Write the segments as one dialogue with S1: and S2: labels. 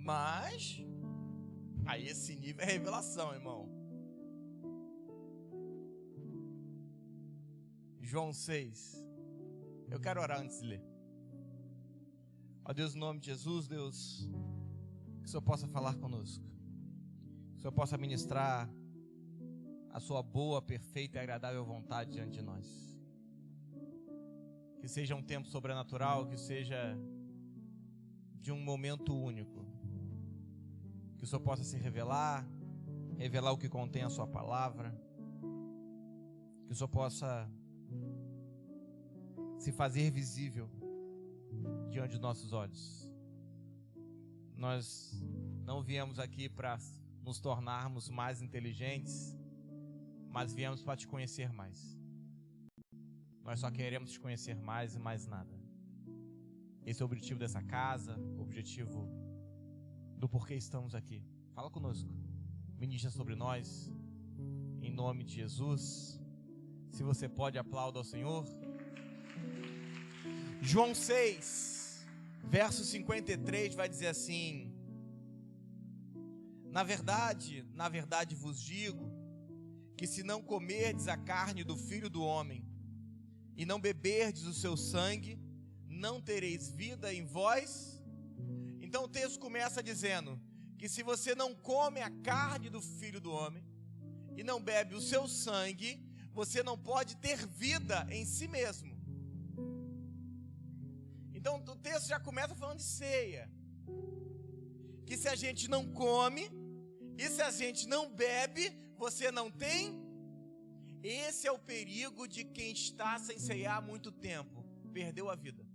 S1: Mas aí esse nível é revelação, irmão. João 6. Eu quero orar antes de ler. Ó Deus, no nome de Jesus, Deus, que o Senhor possa falar conosco. Que o Senhor possa ministrar a sua boa, perfeita e agradável vontade diante de nós. Que seja um tempo sobrenatural, que seja de um momento único. Que o Senhor possa se revelar o que contém a sua palavra. Que o Senhor possa se fazer visível diante dos nossos olhos. Nós não viemos aqui para nos tornarmos mais inteligentes, mas viemos para te conhecer mais. Nós só queremos te conhecer mais e mais nada. Esse é o objetivo dessa casa, o objetivo do porquê estamos aqui. Fala conosco, ministra sobre nós, em nome de Jesus. Se você pode, aplauda ao Senhor. João 6, verso 53 vai dizer assim: na verdade vos digo, que se não comerdes a carne do Filho do Homem, e não beberdes o seu sangue, não tereis vida em vós. Então o texto começa dizendo que se você não come a carne do Filho do Homem, e não bebe o seu sangue, você não pode ter vida em si mesmo. Então o texto já começa falando de ceia, que se a gente não come, e se a gente não bebe, você não tem. Esse é o perigo de quem está sem ceiar há muito tempo, perdeu a vida.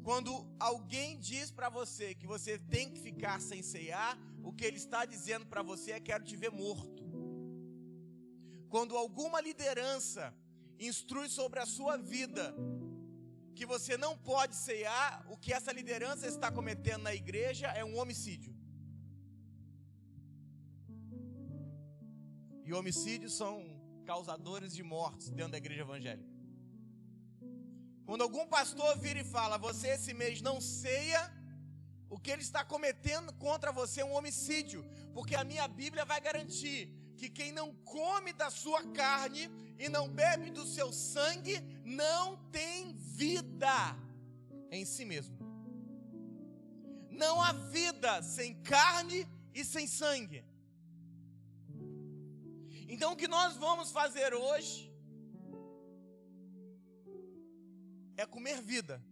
S1: Quando alguém diz para você que você tem que ficar sem ceiar, o que ele está dizendo para você é: quero te ver morto. Quando alguma liderança instrui sobre a sua vida que você não pode ceiar, o que essa liderança está cometendo na igreja é um homicídio. E homicídios são causadores de mortes dentro da igreja evangélica. Quando algum pastor vira e fala: você esse mês não ceia, o que ele está cometendo contra você é um homicídio. Porque a minha Bíblia vai garantir que quem não come da sua carne e não bebe do seu sangue, não tem vida em si mesmo. Não há vida sem carne e sem sangue. Então o que nós vamos fazer hoje é comer vida.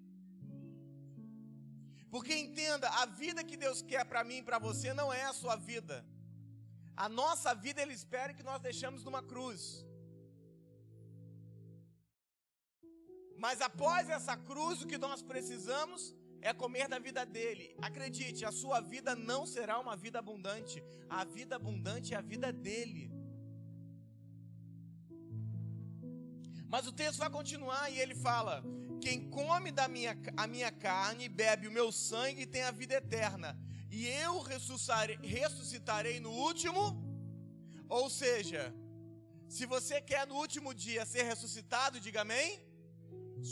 S1: Porque entenda, a vida que Deus quer para mim e para você não é a sua vida. A nossa vida Ele espera que nós deixamos numa cruz. Mas após essa cruz, o que nós precisamos é comer da vida dele. Acredite, a sua vida não será uma vida abundante. A vida abundante é a vida dele. Mas o texto vai continuar e ele fala: quem come a minha carne e bebe o meu sangue tem a vida eterna, e eu ressuscitarei no último. Ou seja, se você quer no último dia ser ressuscitado, diga amém.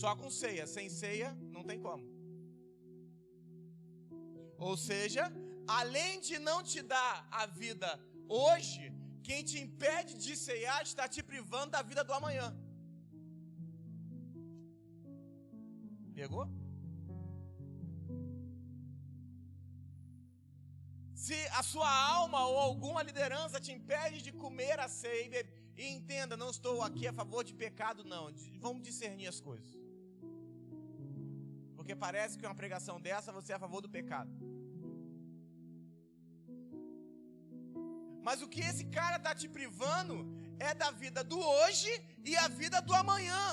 S1: Só com ceia, sem ceia não tem como. Ou seja, além de não te dar a vida hoje, quem te impede de ceiar está te privando da vida do amanhã. Pegou? Se a sua alma ou alguma liderança te impede de comer a ceia, e entenda, não estou aqui a favor de pecado não, vamos discernir as coisas. Porque parece que uma pregação dessa você é a favor do pecado. Mas o que esse cara está te privando é da vida do hoje e a vida do amanhã.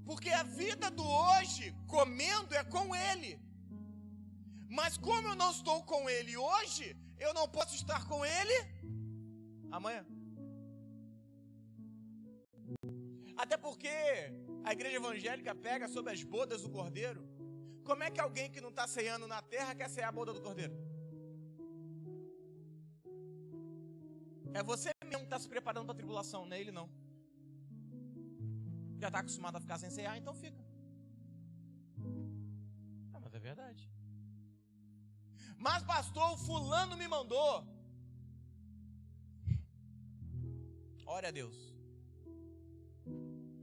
S1: Porque a vida do hoje, comendo, é com ele. Mas como eu não estou com ele hoje, eu não posso estar com ele amanhã. Até porque a igreja evangélica pega sobre as bodas do cordeiro. Como é que alguém que não está ceando na terra quer cear a boda do cordeiro? É você mesmo que está se preparando para a tribulação, não é ele não. Já está acostumado a ficar sem cear, então fica. É verdade. Mas pastor, o fulano me mandou. Ore a Deus.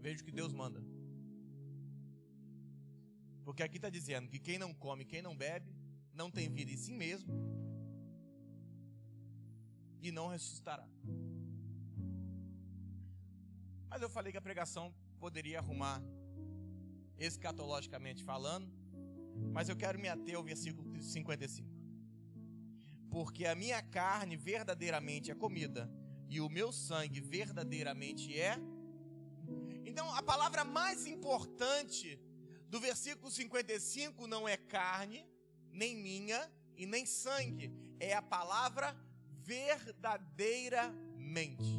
S1: Veja o que Deus manda. Porque aqui está dizendo que quem não come, quem não bebe, não tem vida em si mesmo e não ressuscitará. Mas eu falei que a pregação poderia arrumar escatologicamente falando, mas eu quero me ater ao versículo 55. Porque a minha carne verdadeiramente é comida e o meu sangue verdadeiramente é... Então a palavra mais importante do versículo 55 não é carne, nem minha e nem sangue, é a palavra verdadeiramente.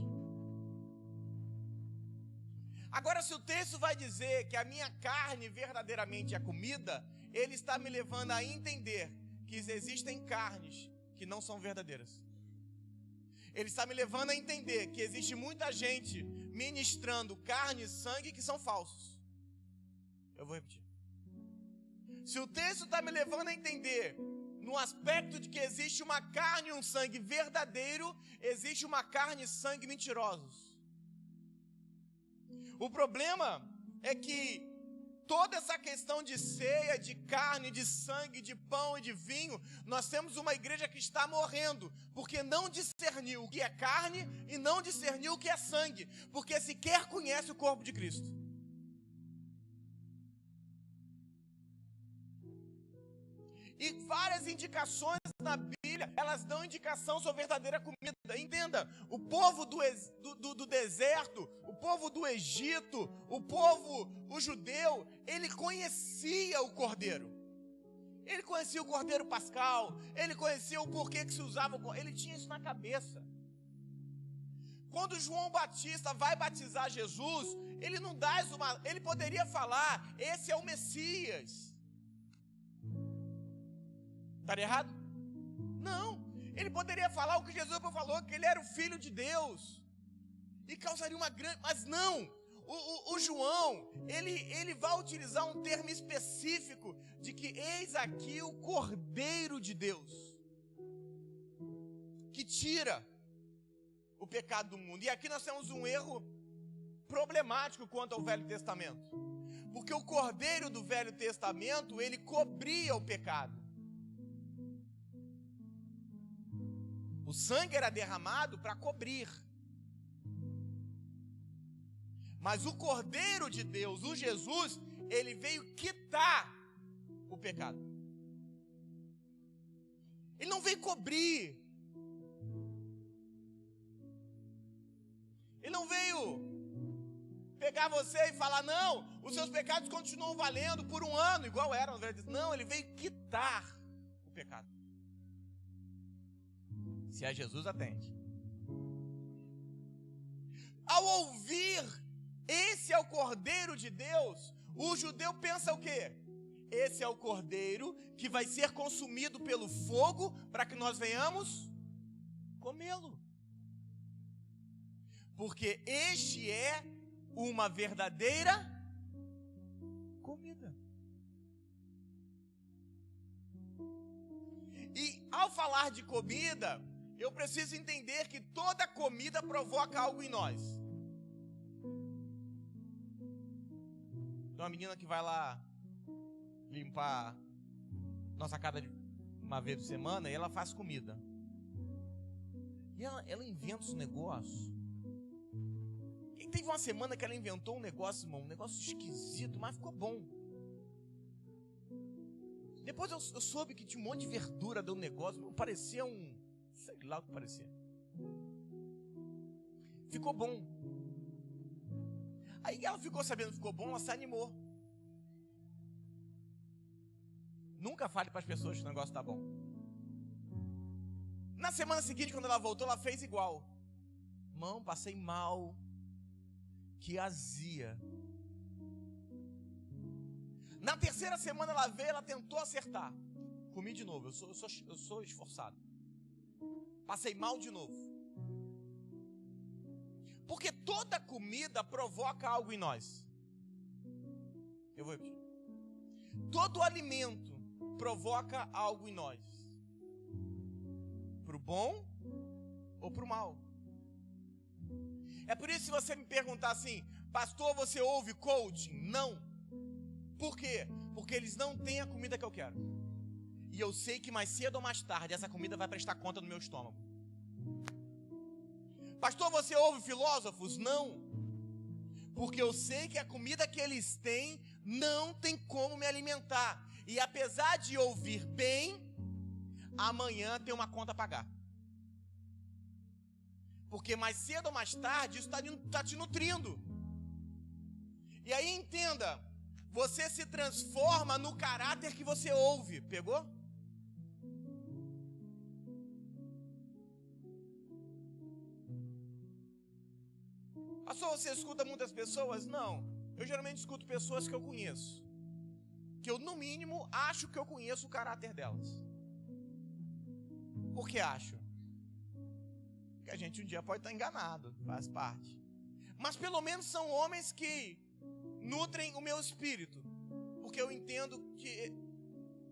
S1: Agora, se o texto vai dizer que a minha carne verdadeiramente é comida, ele está me levando a entender que existem carnes que não são verdadeiras. Ele está me levando a entender que existe muita gente ministrando carne e sangue que são falsos. Eu vou repetir. Se o texto está me levando a entender no aspecto de que existe uma carne e um sangue verdadeiro, existe uma carne e sangue mentirosos. O problema é que toda essa questão de ceia, de carne, de sangue, de pão e de vinho, nós temos uma igreja que está morrendo, porque não discerniu o que é carne e não discerniu o que é sangue, porque sequer conhece o corpo de Cristo. E várias indicações na Bíblia, elas dão indicação sobre verdadeira comida. Entenda, o povo do deserto, o povo do Egito, o judeu, ele conhecia o cordeiro. Ele conhecia o cordeiro pascal, ele conhecia o porquê que se usava o cordeiro, ele tinha isso na cabeça. Quando João Batista vai batizar Jesus, ele não dá ele poderia falar, esse é o Messias. Estaria errado? Não. Ele poderia falar o que Jesus falou, que ele era o Filho de Deus. E causaria uma grande... Mas não. O João, ele vai utilizar um termo específico de que eis aqui o Cordeiro de Deus, que tira o pecado do mundo. E aqui nós temos um erro problemático quanto ao Velho Testamento. Porque o Cordeiro do Velho Testamento, ele cobria o pecado. O sangue era derramado para cobrir. Mas o Cordeiro de Deus, o Jesus, ele veio quitar o pecado. Ele não veio cobrir. Ele não veio pegar você e falar, não, os seus pecados continuam valendo por um ano, igual eram. Não, ele veio quitar o pecado. Se é Jesus, atende. Ao ouvir, esse é o Cordeiro de Deus, o judeu pensa o quê? Esse é o Cordeiro que vai ser consumido pelo fogo para que nós venhamos comê-lo. Porque este é uma verdadeira comida. E ao falar de comida, eu preciso entender que toda comida provoca algo em nós. Tem uma menina que vai lá limpar nossa casa uma vez por semana e ela faz comida. E ela inventa um negócio. E teve uma semana que ela inventou um negócio, irmão, um negócio esquisito, mas ficou bom. Depois eu soube que tinha um monte de verdura do negócio, parecia sei lá o que parecia. Ficou bom. Aí ela ficou sabendo que ficou bom, ela se animou. Nunca fale para as pessoas que o negócio está bom. Na semana seguinte, quando ela voltou, ela fez igual. Irmão, passei mal. Que azia. Na terceira semana ela veio, ela tentou acertar. Comi de novo, eu sou esforçado. Passei mal de novo. Porque toda comida provoca algo em nós. Eu vou repetir. Todo alimento provoca algo em nós. Pro bom ou pro mal. É por isso que se você me perguntar assim, pastor, você ouve coaching? Não. Por quê? Porque eles não têm a comida que eu quero. E eu sei que mais cedo ou mais tarde essa comida vai prestar conta no meu estômago. Pastor, você ouve filósofos? Não. Porque eu sei que a comida que eles têm não tem como me alimentar. E apesar de ouvir bem, amanhã tem uma conta a pagar. Porque mais cedo ou mais tarde isso está te nutrindo. E aí entenda, você se transforma no caráter que você ouve. Pegou? Pastor, você escuta muitas pessoas? Não. Eu geralmente escuto pessoas que eu conheço. Que eu, no mínimo, acho que eu conheço o caráter delas. Por que acho? Porque a gente um dia pode estar enganado, faz parte. Mas pelo menos são homens que nutrem o meu espírito. Porque eu entendo que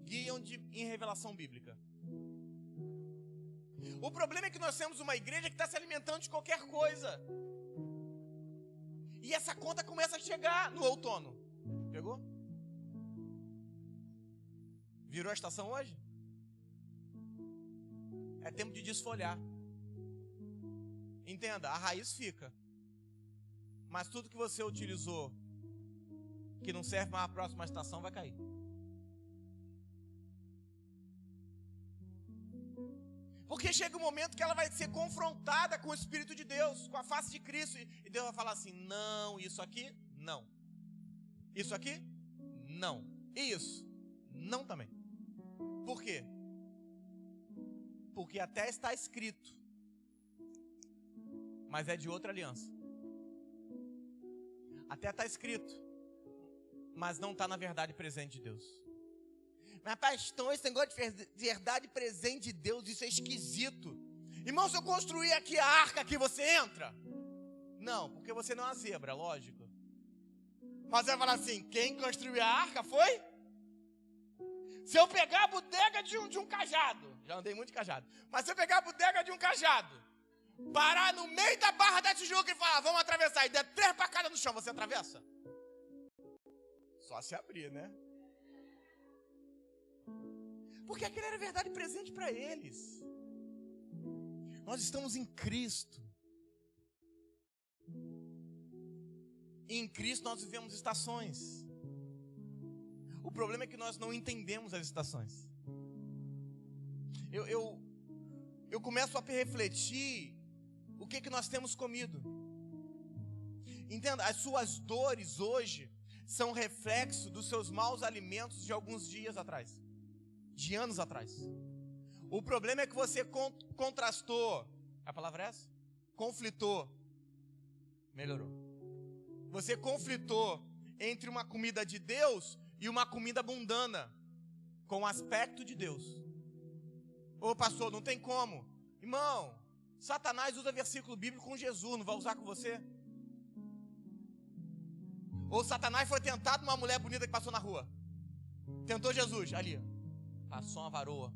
S1: guiam em revelação bíblica. O problema é que nós temos uma igreja que está se alimentando de qualquer coisa. E essa conta começa a chegar no outono. Pegou? Virou a estação hoje? É tempo de desfolhar. Entenda, a raiz fica. Mas tudo que você utilizou, que não serve para a próxima estação, vai cair. Porque chega um momento que ela vai ser confrontada com o Espírito de Deus, com a face de Cristo. E Deus vai falar assim, não, isso aqui, não. Isso aqui, não. E isso, não também. Por quê? Porque até está escrito, mas é de outra aliança. Até está escrito, mas não está na verdade presente de Deus. Mas pastor, esse negócio de verdade presente de Deus, isso é esquisito. Irmão, se eu construir aqui a arca aqui, você entra? Não, porque você não é uma zebra, lógico. Mas você vai falar assim, quem construiu a arca foi? Se eu pegar a bodega de um cajado, já andei muito de cajado, mas se eu pegar a bodega de um cajado, parar no meio da Barra da Tijuca e falar, vamos atravessar, e der 3 pacadas no chão, você atravessa? Só se abrir, né? Porque aquilo era verdade presente para eles. Nós estamos em Cristo. E em Cristo nós vivemos estações. O problema é que nós não entendemos as estações. Eu começo a refletir o que nós temos comido. Entenda, as suas dores hoje são reflexo dos seus maus alimentos de alguns dias atrás. De anos atrás. O problema é que você contrastou. A palavra é essa? Conflitou. Melhorou. Você conflitou entre uma comida de Deus e uma comida mundana, com o aspecto de Deus. Ô pastor, não tem como. Irmão, Satanás usa versículo bíblico com Jesus, não vai usar com você? Ou Satanás foi tentado numa mulher bonita que passou na rua. Tentou Jesus, ali. Passou uma varoa.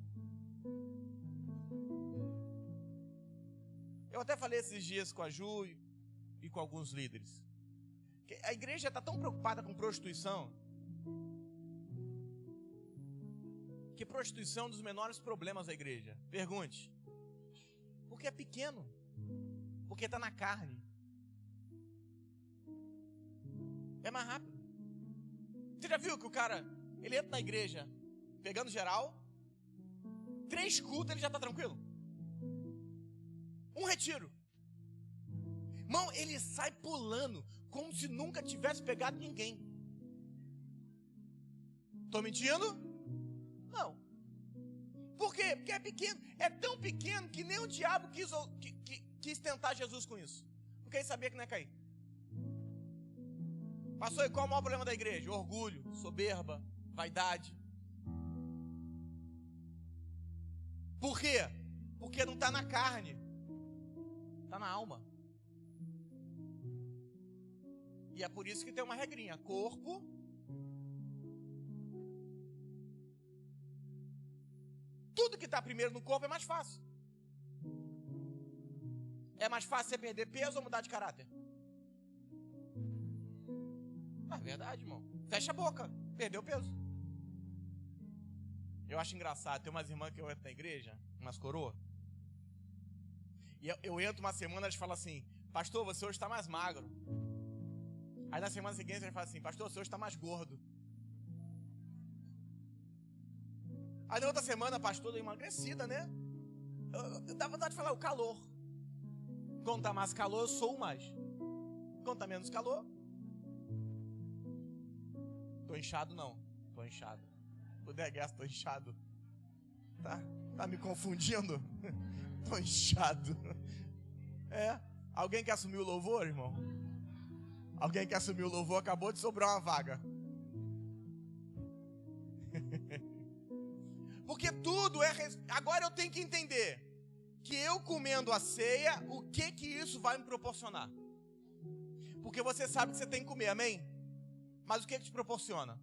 S1: Eu até falei esses dias com a Ju e com alguns líderes. Que a igreja está tão preocupada com prostituição, que prostituição é um dos menores problemas da igreja. Pergunte. Porque é pequeno. Porque está na carne. É mais rápido. Você já viu que o cara, ele entra na igreja pegando geral, 3 cultos ele já está tranquilo? Um retiro. Irmão, ele sai pulando como se nunca tivesse pegado ninguém. Estou mentindo? Não. Por quê? Porque é pequeno. É tão pequeno que nem o diabo quis tentar Jesus com isso. Porque ele sabia que não ia cair. Pastor, e qual é o maior problema da igreja? Orgulho, soberba, vaidade. Por quê? Porque não está na carne. Está na alma. E é por isso que tem uma regrinha. Corpo, tudo que está primeiro no corpo é mais fácil. É mais fácil você perder peso ou mudar de caráter? É verdade, irmão. Fecha a boca, perdeu peso. Eu acho engraçado, tem umas irmãs que eu entro na igreja, umas coroas, e eu entro uma semana, elas falam assim: pastor, você hoje está mais magro. Aí na semana seguinte elas falam assim: pastor, você hoje está mais gordo. Aí na outra semana, pastor, deu emagrecida, né? Eu dá vontade de falar, o calor. Quando está mais calor, eu sou mais. Quando está menos calor, tô inchado não, tô inchado. O Deguesto, tô inchado. Tá me confundindo? Tô inchado. Alguém quer assumir o louvor, irmão? Alguém quer assumir o louvor? Acabou de sobrar uma vaga. Porque tudo é... Agora eu tenho que entender que eu comendo a ceia, o que isso vai me proporcionar? Porque você sabe que você tem que comer, amém? Mas o que te proporciona?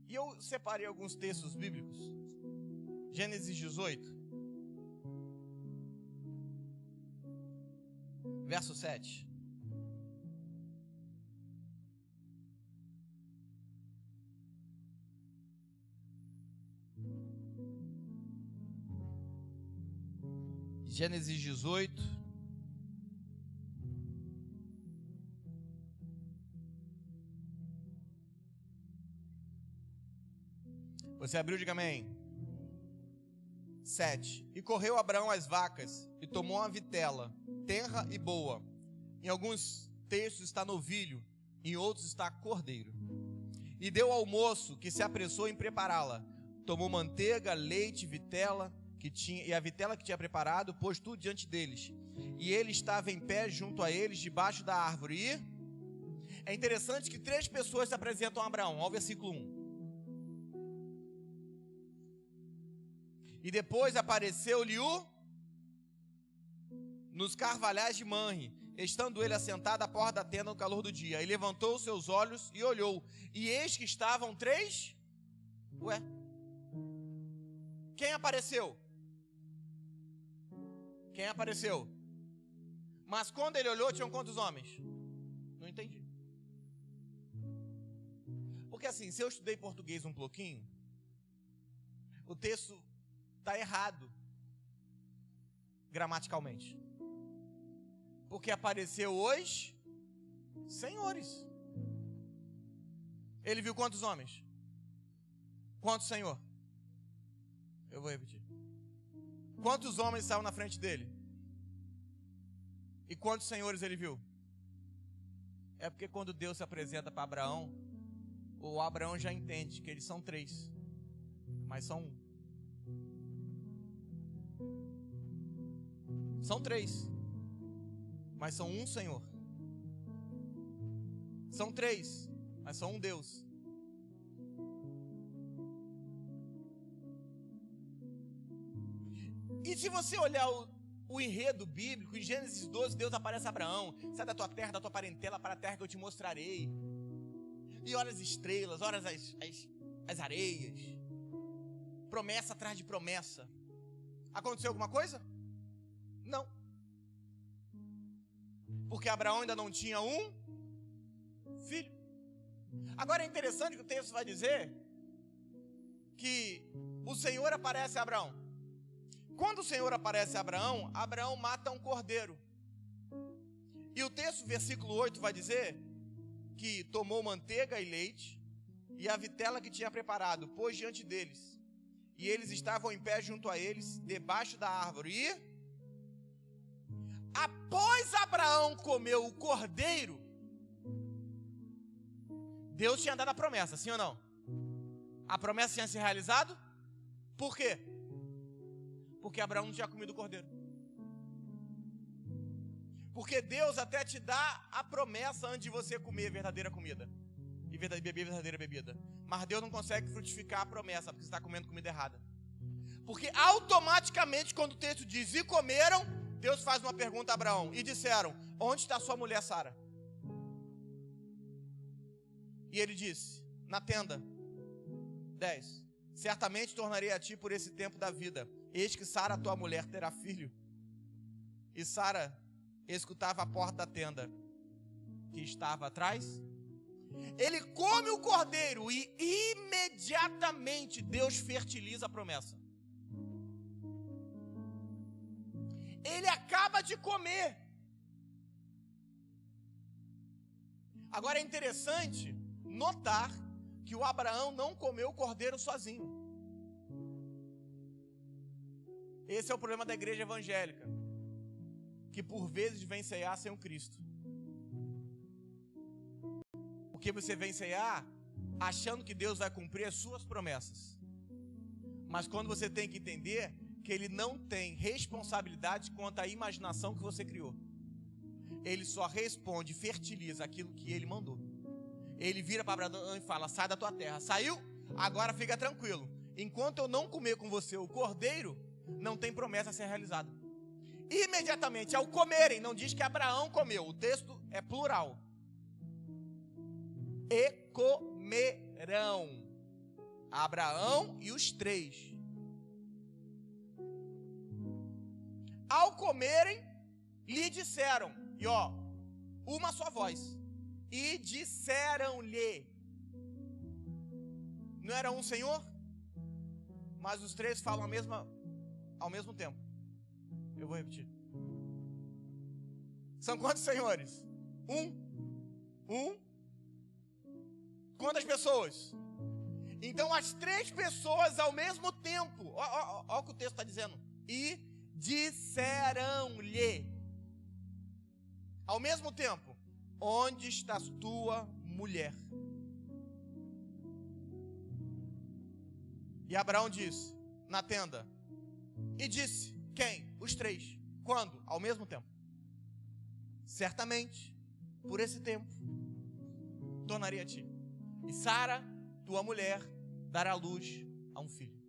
S1: E eu separei alguns textos bíblicos. Gênesis 18, verso 7. Gênesis 18, você abriu, diga amém. 7. E correu Abraão às vacas, e tomou uma vitela, tenra e boa. Em alguns textos está novilho, em outros está cordeiro. E deu ao moço, que se apressou em prepará-la. Tomou manteiga, leite, vitela, e a vitela que tinha preparado, pôs tudo diante deles. E ele estava em pé junto a eles, debaixo da árvore. E é interessante que 3 pessoas se apresentam a Abraão. Olha o versículo 1. E depois apareceu-lhe nos carvalhais de Manre, estando ele assentado à porta da tenda no calor do dia. E levantou os seus olhos e olhou. E eis que estavam 3. Quem apareceu? Quem apareceu? Mas quando ele olhou, tinham quantos homens? Não entendi. Porque assim, se eu estudei português um pouquinho, o texto está errado gramaticalmente. Porque apareceu os senhores. Ele viu quantos homens? Quantos senhor? Eu vou repetir. Quantos homens estavam na frente dele? E quantos senhores ele viu? É porque quando Deus se apresenta para Abraão, o Abraão já entende que eles são 3, mas são 1. São 3, mas são um Senhor. São 3, mas são um Deus. E se você olhar o enredo bíblico, em Gênesis 12, Deus aparece a Abraão: sai da tua terra, da tua parentela, para a terra que eu te mostrarei. E olha as estrelas, olha as areias. Promessa atrás de promessa. Aconteceu alguma coisa? Não. Porque Abraão ainda não tinha um filho. Agora é interessante que o texto vai dizer que o Senhor aparece a Abraão. Quando o Senhor aparece a Abraão, Abraão mata um cordeiro. E o texto, versículo 8, vai dizer que tomou manteiga e leite, e a vitela que tinha preparado, pôs diante deles. E eles estavam em pé junto a eles, debaixo da árvore. E após Abraão comer o cordeiro, Deus tinha dado a promessa, sim ou não? A promessa tinha se realizado? Por quê? Porque Abraão não tinha comido o cordeiro. Porque Deus até te dá a promessa antes de você comer verdadeira comida e beber verdadeira bebida. Mas Deus não consegue frutificar a promessa, porque você está comendo comida errada. Porque automaticamente, quando o texto diz, e comeram, Deus faz uma pergunta a Abraão, e disseram, onde está sua mulher Sara? E ele disse, na tenda. 10. Certamente tornarei a ti por esse tempo da vida, eis que Sara, tua mulher, terá filho. E Sara escutava a porta da tenda que estava atrás. Ele come o cordeiro e imediatamente Deus fertiliza a promessa. Ele acaba de comer. Agora é interessante notar que o Abraão não comeu o cordeiro sozinho. Esse é o problema da igreja evangélica, que por vezes vem ceiar sem o Cristo. Porque você vem ceiar achando que Deus vai cumprir as suas promessas. Mas quando você tem que entender que Ele não tem responsabilidade quanto à imaginação que você criou. Ele só responde, fertiliza aquilo que Ele mandou. Ele vira para Abraão e fala: sai da tua terra. Saiu? Agora fica tranquilo. Enquanto eu não comer com você o cordeiro, não tem promessa a ser realizada. Imediatamente, ao comerem, não diz que Abraão comeu, o texto é plural. E comerão. Abraão e os 3. Ao comerem, lhe disseram, e uma só voz, e disseram-lhe. Não era um Senhor? Mas os 3 falam ao mesmo tempo. Eu vou repetir. São quantos senhores? Um. Quantas pessoas? Então as 3 pessoas ao mesmo tempo. Olha o que o texto está dizendo. E disseram-lhe. Ao mesmo tempo. Onde está tua mulher? E Abraão disse, na tenda. E disse, quem? Os 3. Quando? Ao mesmo tempo. Certamente, por esse tempo, tornaria a ti. E Sara, tua mulher, dará luz a um filho.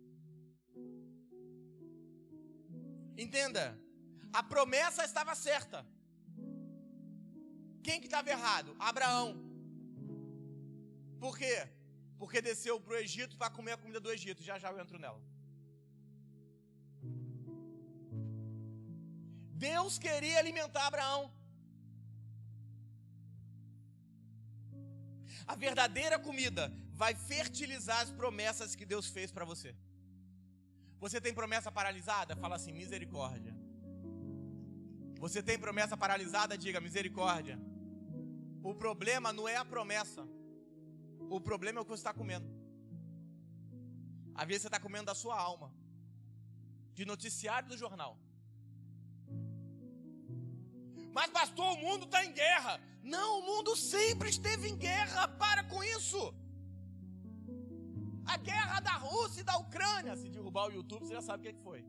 S1: Entenda, a promessa estava certa. Quem que estava errado? Abraão. Por quê? Porque desceu para o Egito para comer a comida do Egito. Já eu entro nela. Deus queria alimentar Abraão. A verdadeira comida vai fertilizar as promessas que Deus fez para você. Você tem promessa paralisada? Fala assim, misericórdia. Você tem promessa paralisada? Diga, misericórdia. O problema não é a promessa. O problema é o que você está comendo. Às vezes você está comendo da sua alma. De noticiário do jornal. Mas pastor, o mundo está em guerra. Não, o mundo sempre esteve em guerra. Para com isso. A guerra da Rússia e da Ucrânia. Se derrubar o YouTube, você já sabe o que foi.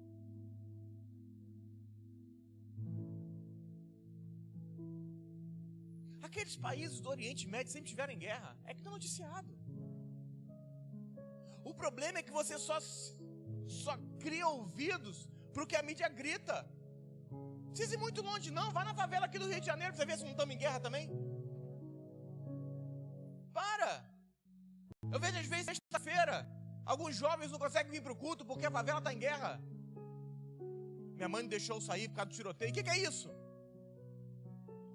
S1: Aqueles países do Oriente Médio sempre tiveram em guerra. É que está noticiado. O problema é que você só cria ouvidos para o que a mídia grita. Não precisa ir muito longe não. Vai na favela aqui do Rio de Janeiro para você ver se não estamos em guerra também. Para. Eu vejo às vezes sexta-feira alguns jovens não conseguem vir para o culto porque a favela está em guerra. Minha mãe não deixou eu sair por causa do tiroteio. O que é isso?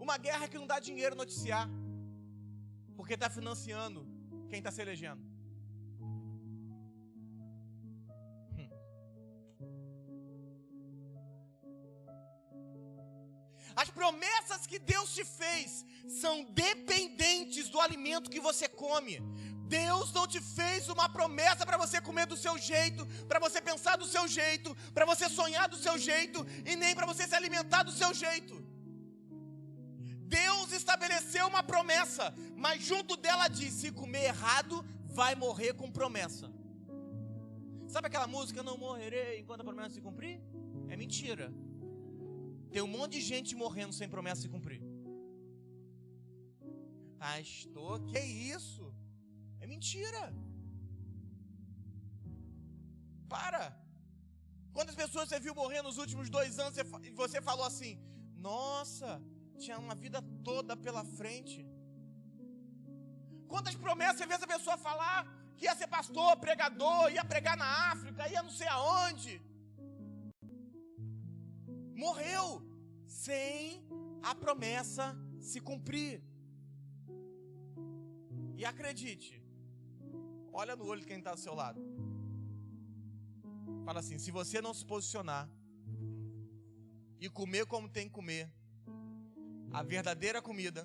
S1: Uma guerra que não dá dinheiro noticiar. Porque está financiando quem está se elegendo. As promessas que Deus te fez são dependentes do alimento que você come. Deus não te fez uma promessa para você comer do seu jeito, para você pensar do seu jeito, para você sonhar do seu jeito e nem para você se alimentar do seu jeito. Deus estabeleceu uma promessa, mas junto dela diz, se comer errado, vai morrer com promessa. Sabe aquela música, não morrerei enquanto a promessa se cumprir? É mentira. Tem um monte de gente morrendo sem promessa se cumprir. Pastor, que isso? É mentira. Para. Quantas pessoas você viu morrer nos últimos 2 anos e você falou assim, nossa, tinha uma vida toda pela frente. Quantas promessas você vê essa pessoa falar que ia ser pastor, pregador, ia pregar na África, ia não sei aonde. morreu sem a promessa se cumprir. E acredite, olha no olho de quem está do seu lado. Fala assim: se você não se posicionar e comer como tem que comer, a verdadeira comida,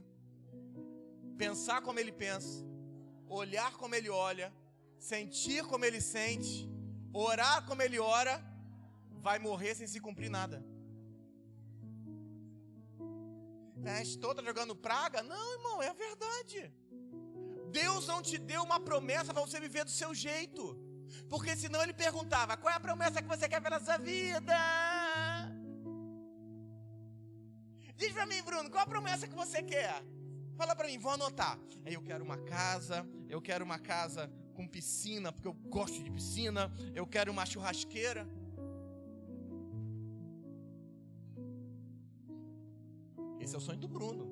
S1: pensar como ele pensa, olhar como ele olha, sentir como ele sente, orar como ele ora, vai morrer sem se cumprir nada. Estou jogando praga? Não, irmão, é a verdade. Deus não te deu uma promessa para você viver do seu jeito, porque senão ele perguntava: qual é a promessa que você quer ver na sua vida? Diz para mim, Bruno, qual a promessa que você quer? Fala para mim, vou anotar. Eu quero uma casa com piscina, porque eu gosto de piscina. Eu quero uma churrasqueira. Esse é o sonho do Bruno.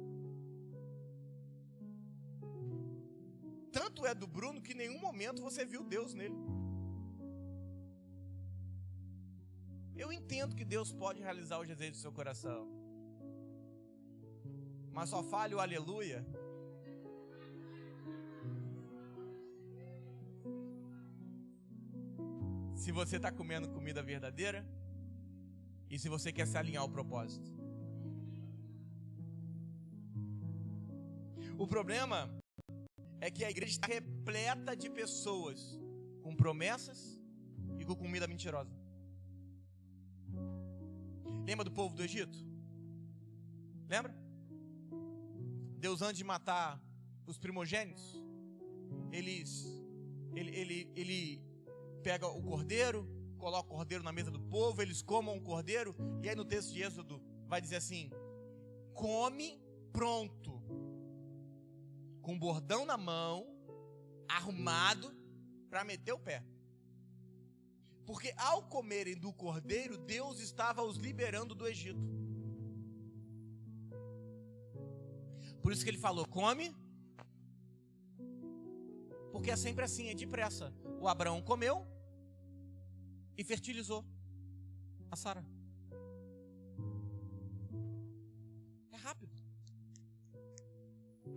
S1: Tanto é do Bruno que em nenhum momento você viu Deus nele. Eu entendo que Deus pode realizar os desejos do seu coração, mas só fale o aleluia se você está comendo comida verdadeira e se você quer se alinhar ao propósito. O problema é que a igreja está repleta de pessoas com promessas e com comida mentirosa. Lembra do povo do Egito? Lembra? Deus, antes de matar os primogênitos, ele pega o cordeiro, coloca o cordeiro na mesa do povo, eles comam o cordeiro, e aí no texto de Êxodo vai dizer assim: come pronto, com bordão na mão, arrumado para meter o pé. Porque ao comerem do cordeiro, Deus estava os liberando do Egito. Por isso que ele falou: come, porque é sempre assim, é depressa. O Abraão comeu e fertilizou a Sara. É rápido.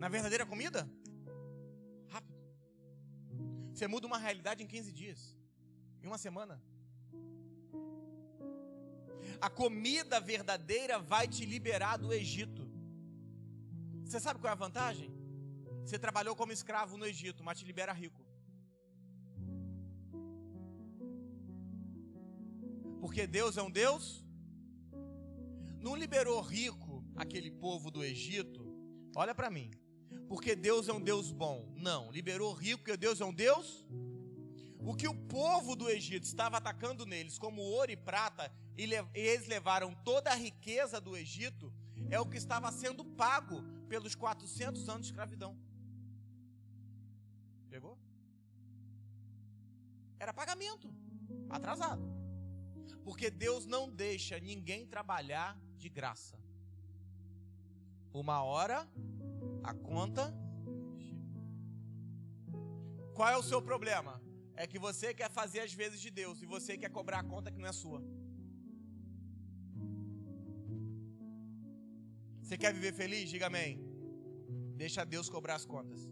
S1: Na verdadeira comida, rápido. Você muda uma realidade em 15 dias, em uma semana. A comida verdadeira vai te liberar do Egito. Você sabe qual é a vantagem? Você trabalhou como escravo no Egito, mas te libera rico. Porque Deus é um Deus. Não liberou rico aquele povo do Egito. Olha para mim. Porque Deus é um Deus bom. Não, liberou rico porque Deus é um Deus. O que o povo do Egito estava atacando neles como ouro e prata, e eles levaram toda a riqueza do Egito, é o que estava sendo pago pelos 400 anos de escravidão. Pegou? Era pagamento atrasado. Porque Deus não deixa ninguém trabalhar de graça. Uma hora a conta. Qual é o seu problema? É que você quer fazer as vezes de Deus e você quer cobrar a conta que não é sua. Você quer viver feliz? Diga amém. Deixa Deus cobrar as contas.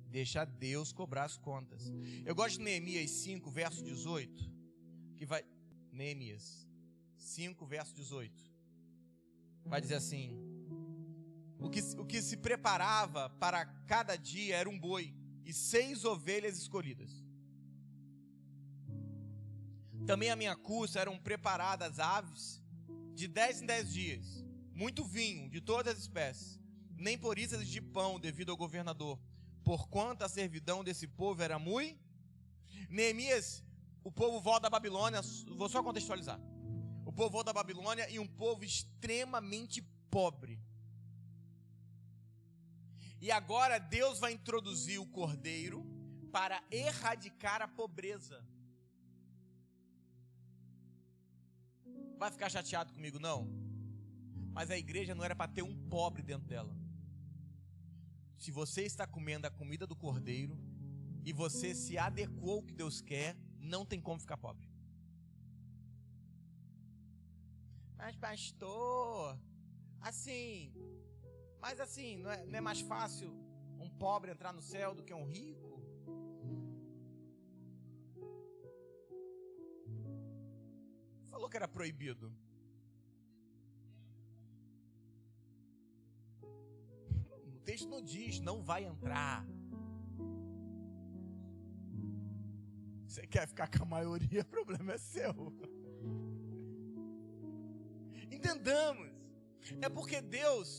S1: Deixa Deus cobrar as contas. Eu gosto de Neemias 5, verso 18. Que vai... Neemias 5, verso 18. Vai dizer assim: o que se preparava para cada dia era um boi e 6 ovelhas escolhidas. Também à minha custa eram preparadas aves de 10 em 10 dias, muito vinho de todas as espécies, nem por isso de pão devido ao governador, porquanto a servidão desse povo era muito. Neemias, o povo volta da Babilônia, vou só contextualizar. O povo volta da Babilônia e um povo extremamente pobre. E agora Deus vai introduzir o cordeiro para erradicar a pobreza. Vai ficar chateado comigo, não? Mas a igreja não era para ter um pobre dentro dela. Se você está comendo a comida do cordeiro e você se adequou ao que Deus quer, não tem como ficar pobre. Mas pastor, assim, mas assim, não é mais fácil um pobre entrar no céu do que um rico? Falou que era proibido. O texto não diz, não vai entrar. Você quer ficar com a maioria, o problema é seu. Entendamos. É porque Deus,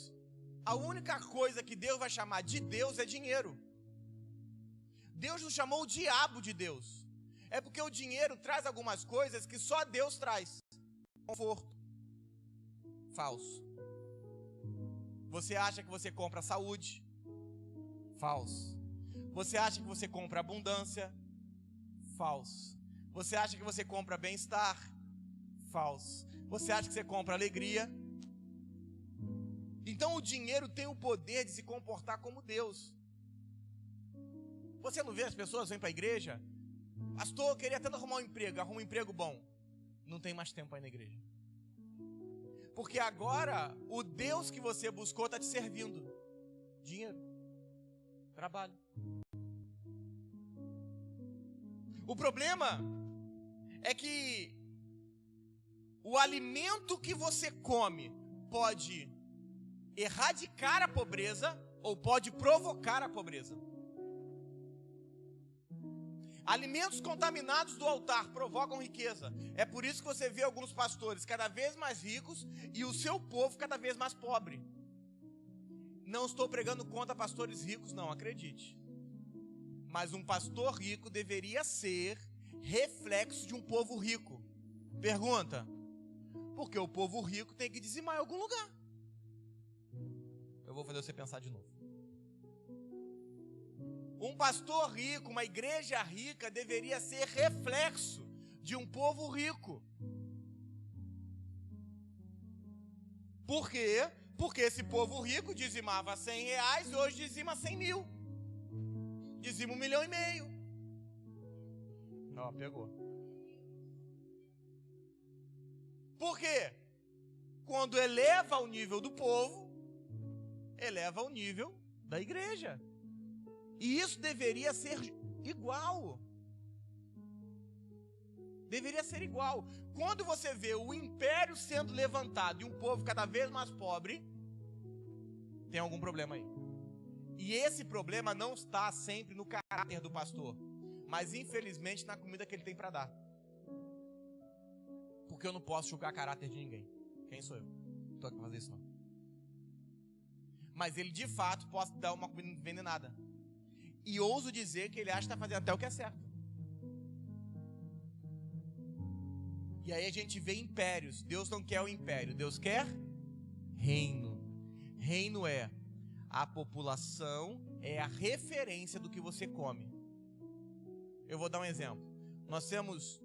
S1: a única coisa que Deus vai chamar de Deus é dinheiro. Deus não chamou o diabo de Deus. É porque o dinheiro traz algumas coisas que só Deus traz. Conforto. Falso. Você acha que você compra saúde? Falso. Você acha que você compra abundância? Falso. Você acha que você compra bem-estar? Falso. Você acha que você compra alegria? Então o dinheiro tem o poder de se comportar como Deus. Você não vê as pessoas vêm para a igreja? Pastor, eu queria tanto arrumar um emprego, arruma um emprego bom. Não tem mais tempo aí na igreja. Porque agora o Deus que você buscou está te servindo. Dinheiro. Trabalho. O problema é que o alimento que você come pode erradicar a pobreza ou pode provocar a pobreza. Alimentos contaminados do altar provocam riqueza. É por isso que você vê alguns pastores cada vez mais ricos e o seu povo cada vez mais pobre. Não estou pregando contra pastores ricos, não, acredite. Mas um pastor rico deveria ser reflexo de um povo rico. Pergunta: porque o povo rico tem que dizimar em algum lugar. Eu vou fazer você pensar de novo. Um pastor rico, uma igreja rica deveria ser reflexo de um povo rico. Por quê? Porque esse povo rico dizimava R$100 e hoje dizima 100 mil. Dizima 1,5 milhão. Ó, pegou. Por quê? Quando eleva o nível do povo, eleva o nível da igreja. E isso deveria ser igual. Deveria ser igual. Quando você vê o império sendo levantado e um povo cada vez mais pobre, tem algum problema aí. E esse problema não está sempre no caráter do pastor, mas infelizmente na comida que ele tem para dar. Porque eu não posso julgar caráter de ninguém. Quem sou eu? Não estou aqui para fazer isso não. Mas ele de fato pode dar uma comida envenenada. E ouso dizer que ele acha que está fazendo até o que é certo. E aí a gente vê impérios. Deus não quer o império, Deus quer reino. Reino é a população, é a referência do que você come. Eu vou dar um exemplo. Nós temos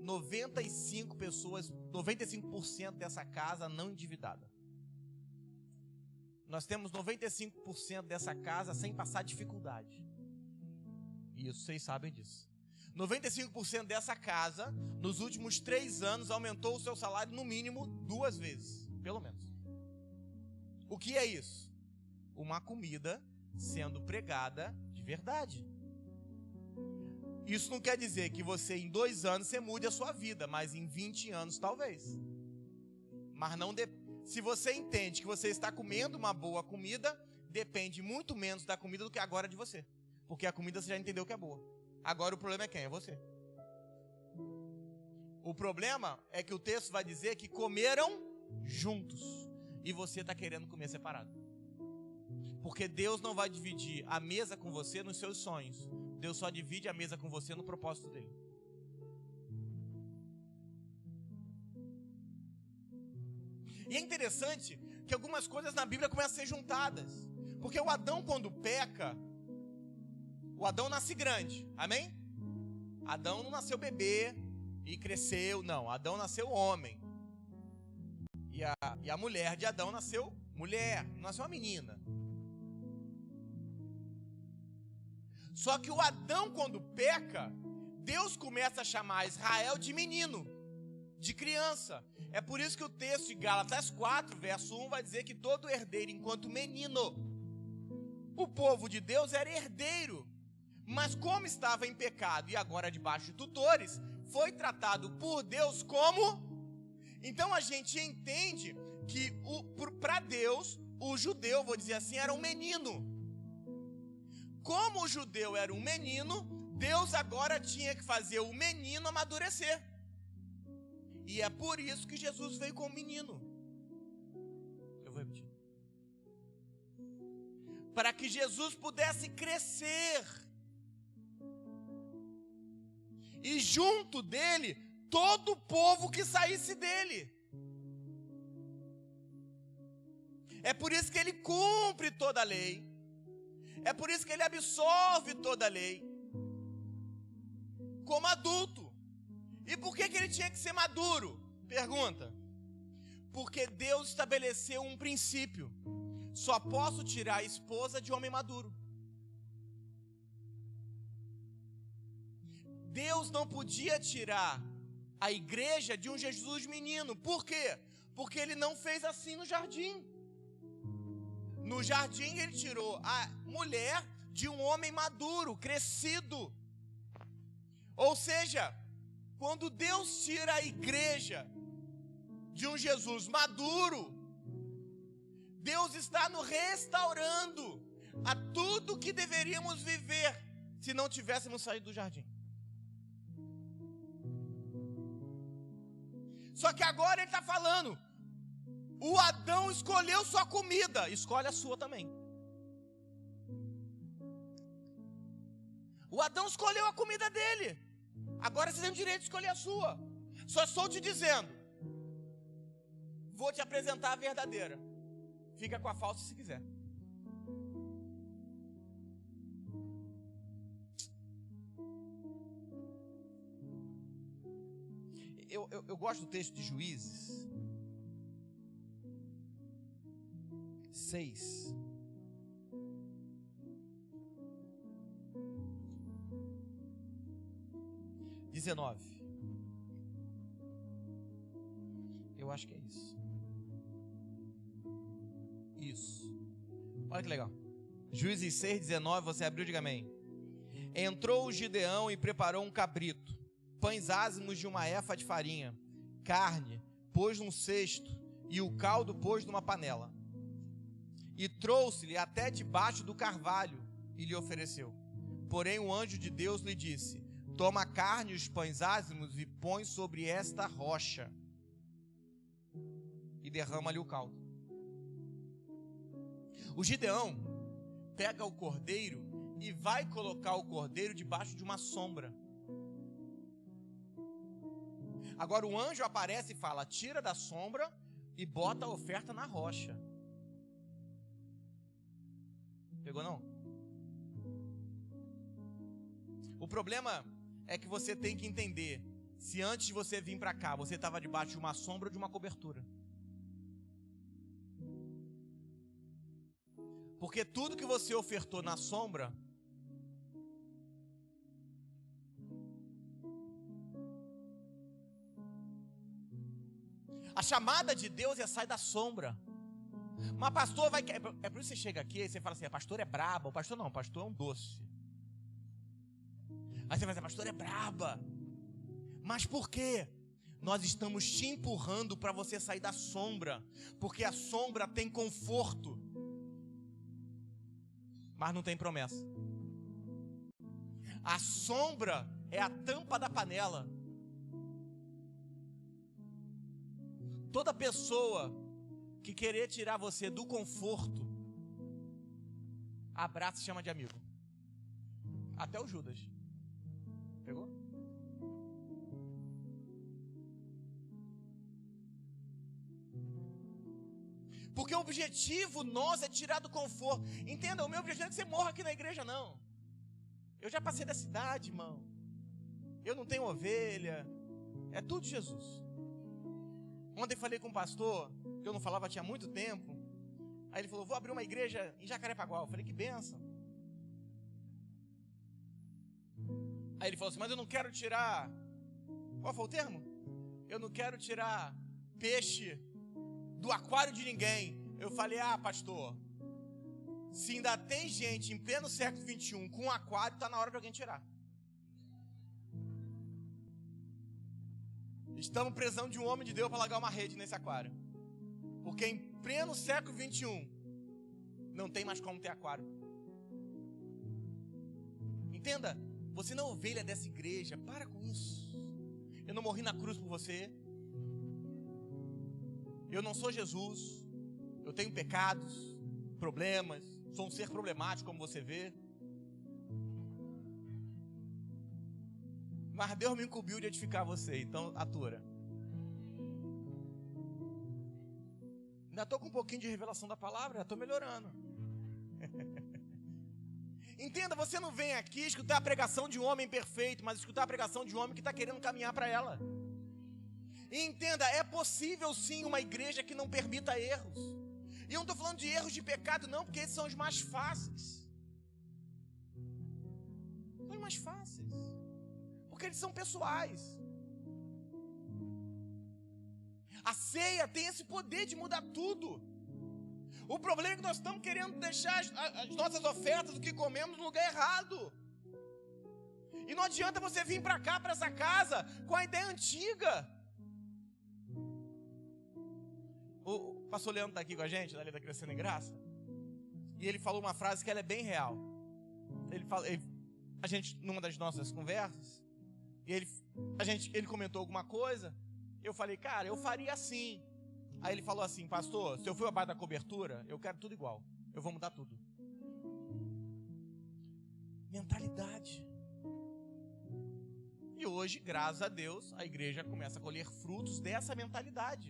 S1: 95 pessoas, 95% dessa casa não endividada. Nós temos 95% dessa casa sem passar dificuldade. E isso vocês sabem disso. 95% dessa casa, nos últimos 3 anos, aumentou o seu salário no mínimo 2 vezes, pelo menos. O que é isso? Uma comida sendo pregada de verdade. Isso não quer dizer que você em 2 anos você mude a sua vida, mas em 20 anos talvez. Mas não se você entende que você está comendo uma boa comida, depende muito menos da comida do que agora de você. Porque a comida você já entendeu que é boa. Agora o problema é quem? É você. O problema é que o texto vai dizer que comeram juntos. E você está querendo comer separado. Porque Deus não vai dividir a mesa com você nos seus sonhos. Deus só divide a mesa com você no propósito dele. E é interessante que algumas coisas na Bíblia começam a ser juntadas. Porque o Adão, quando peca, o Adão nasce grande, amém? Adão não nasceu bebê e cresceu, não. Adão nasceu homem. E a mulher de Adão nasceu mulher, não nasceu uma menina. Só que o Adão, quando peca, Deus começa a chamar Israel de menino. de criança. É por isso que o texto de Gálatas 4, verso 1, vai dizer que todo herdeiro, enquanto menino, o povo de Deus era herdeiro, mas como estava em pecado e agora debaixo de tutores, foi tratado por Deus como... Então a gente entende que para Deus, o judeu, vou dizer assim, era um menino. Como o judeu era um menino, Deus agora tinha que fazer o menino amadurecer. E é por isso que Jesus veio como menino. Eu vou repetir. Para que Jesus pudesse crescer. E junto dele, todo o povo que saísse dele. É por isso que ele cumpre toda a lei. É por isso que ele absorve toda a lei. Como adulto. E por que ele tinha que ser maduro? Pergunta. Porque Deus estabeleceu um princípio. Só posso tirar a esposa de homem maduro. Deus não podia tirar a igreja de um Jesus menino. Por quê? Porque ele não fez assim no jardim. No jardim ele tirou a mulher de um homem maduro, crescido. Ou seja, quando Deus tira a igreja de um Jesus maduro, Deus está nos restaurando a tudo que deveríamos viver se não tivéssemos saído do jardim. Só que agora ele está falando, o Adão escolheu sua comida, escolhe a sua também. O Adão escolheu a comida dele, agora você tem o direito de escolher a sua. Só estou te dizendo, vou te apresentar a verdadeira, fica com a falsa se quiser. Eu gosto do texto de Juízes 6. Eu acho que é isso. Isso. Olha que legal. Juízes 6:19, você abriu, diga amém. Entrou o Gideão e preparou um cabrito, pães ázimos de uma efa de farinha, carne, pôs num cesto, e o caldo pôs numa panela. E trouxe-lhe até debaixo do carvalho, e lhe ofereceu. Porém o anjo de Deus lhe disse: toma a carne e os pães ázimos e põe sobre esta rocha, e derrama-lhe o caldo. O Gideão pega o cordeiro e vai colocar o cordeiro debaixo de uma sombra. Agora o anjo aparece e fala: tira da sombra e bota a oferta na rocha. Pegou não? O problema é que você tem que entender se antes de você vir para cá, você estava debaixo de uma sombra ou de uma cobertura. Porque tudo que você ofertou na sombra, a chamada de Deus é sair da sombra. Mas pastor vai... É por isso que você chega aqui e você fala assim: a pastor é braba. O pastor não, o pastor é um doce. Aí você vai dizer: a pastor é braba. Mas por quê? Nós estamos te empurrando para você sair da sombra. Porque a sombra tem conforto, mas não tem promessa. A sombra é a tampa da panela. Toda pessoa que querer tirar você do conforto, abraça e chama de amigo. Até o Judas. Pegou? Porque o objetivo nosso é tirar do conforto. Entenda, o meu objetivo não é que você morra aqui na igreja, não. Eu já passei da cidade, irmão. Eu não tenho ovelha. É tudo Jesus. Ontem falei com um pastor, que eu não falava tinha muito tempo. Aí ele falou: vou abrir uma igreja em Jacarepaguá. Eu falei: que bênção. Aí ele falou assim: mas eu não quero tirar... Qual foi o termo? eu não quero tirar peixe do aquário de ninguém. Eu falei, pastor, se ainda tem gente em pleno século XXI com um aquário, está na hora de alguém tirar. Estamos precisando de um homem de Deus para largar uma rede nesse aquário. Porque em pleno século XXI, não tem mais como ter aquário. Entenda, você não é ovelha dessa igreja, para com isso. Eu não morri na cruz por você. Eu não sou Jesus. Eu tenho pecados, problemas, sou um ser problemático, como você vê. Mas Deus me incumbiu de edificar você, então atura. Ainda estou com um pouquinho de revelação da palavra, já estou melhorando. Entenda, você não vem aqui escutar a pregação de um homem perfeito, mas escutar a pregação de um homem que está querendo caminhar para ela. E entenda, é possível sim uma igreja que não permita erros. E eu não estou falando de erros de pecado não, porque esses são os mais fáceis. São os mais fáceis. Porque eles são pessoais. A ceia tem esse poder de mudar tudo. O problema é que nós estamos querendo deixar as nossas ofertas, o que comemos, no lugar errado. E não adianta você vir para cá, para essa casa, com a ideia antiga. O pastor Leandro está aqui com a gente, da Lida Crescendo em Graça. E ele falou uma frase que ela é bem real. A gente, numa das nossas conversas, ele comentou alguma coisa. Eu falei, cara, eu faria assim. Aí ele falou assim, pastor, se eu for abaixo da cobertura, eu quero tudo igual. Eu vou mudar tudo. Mentalidade. E hoje, graças a Deus, a igreja começa a colher frutos dessa mentalidade.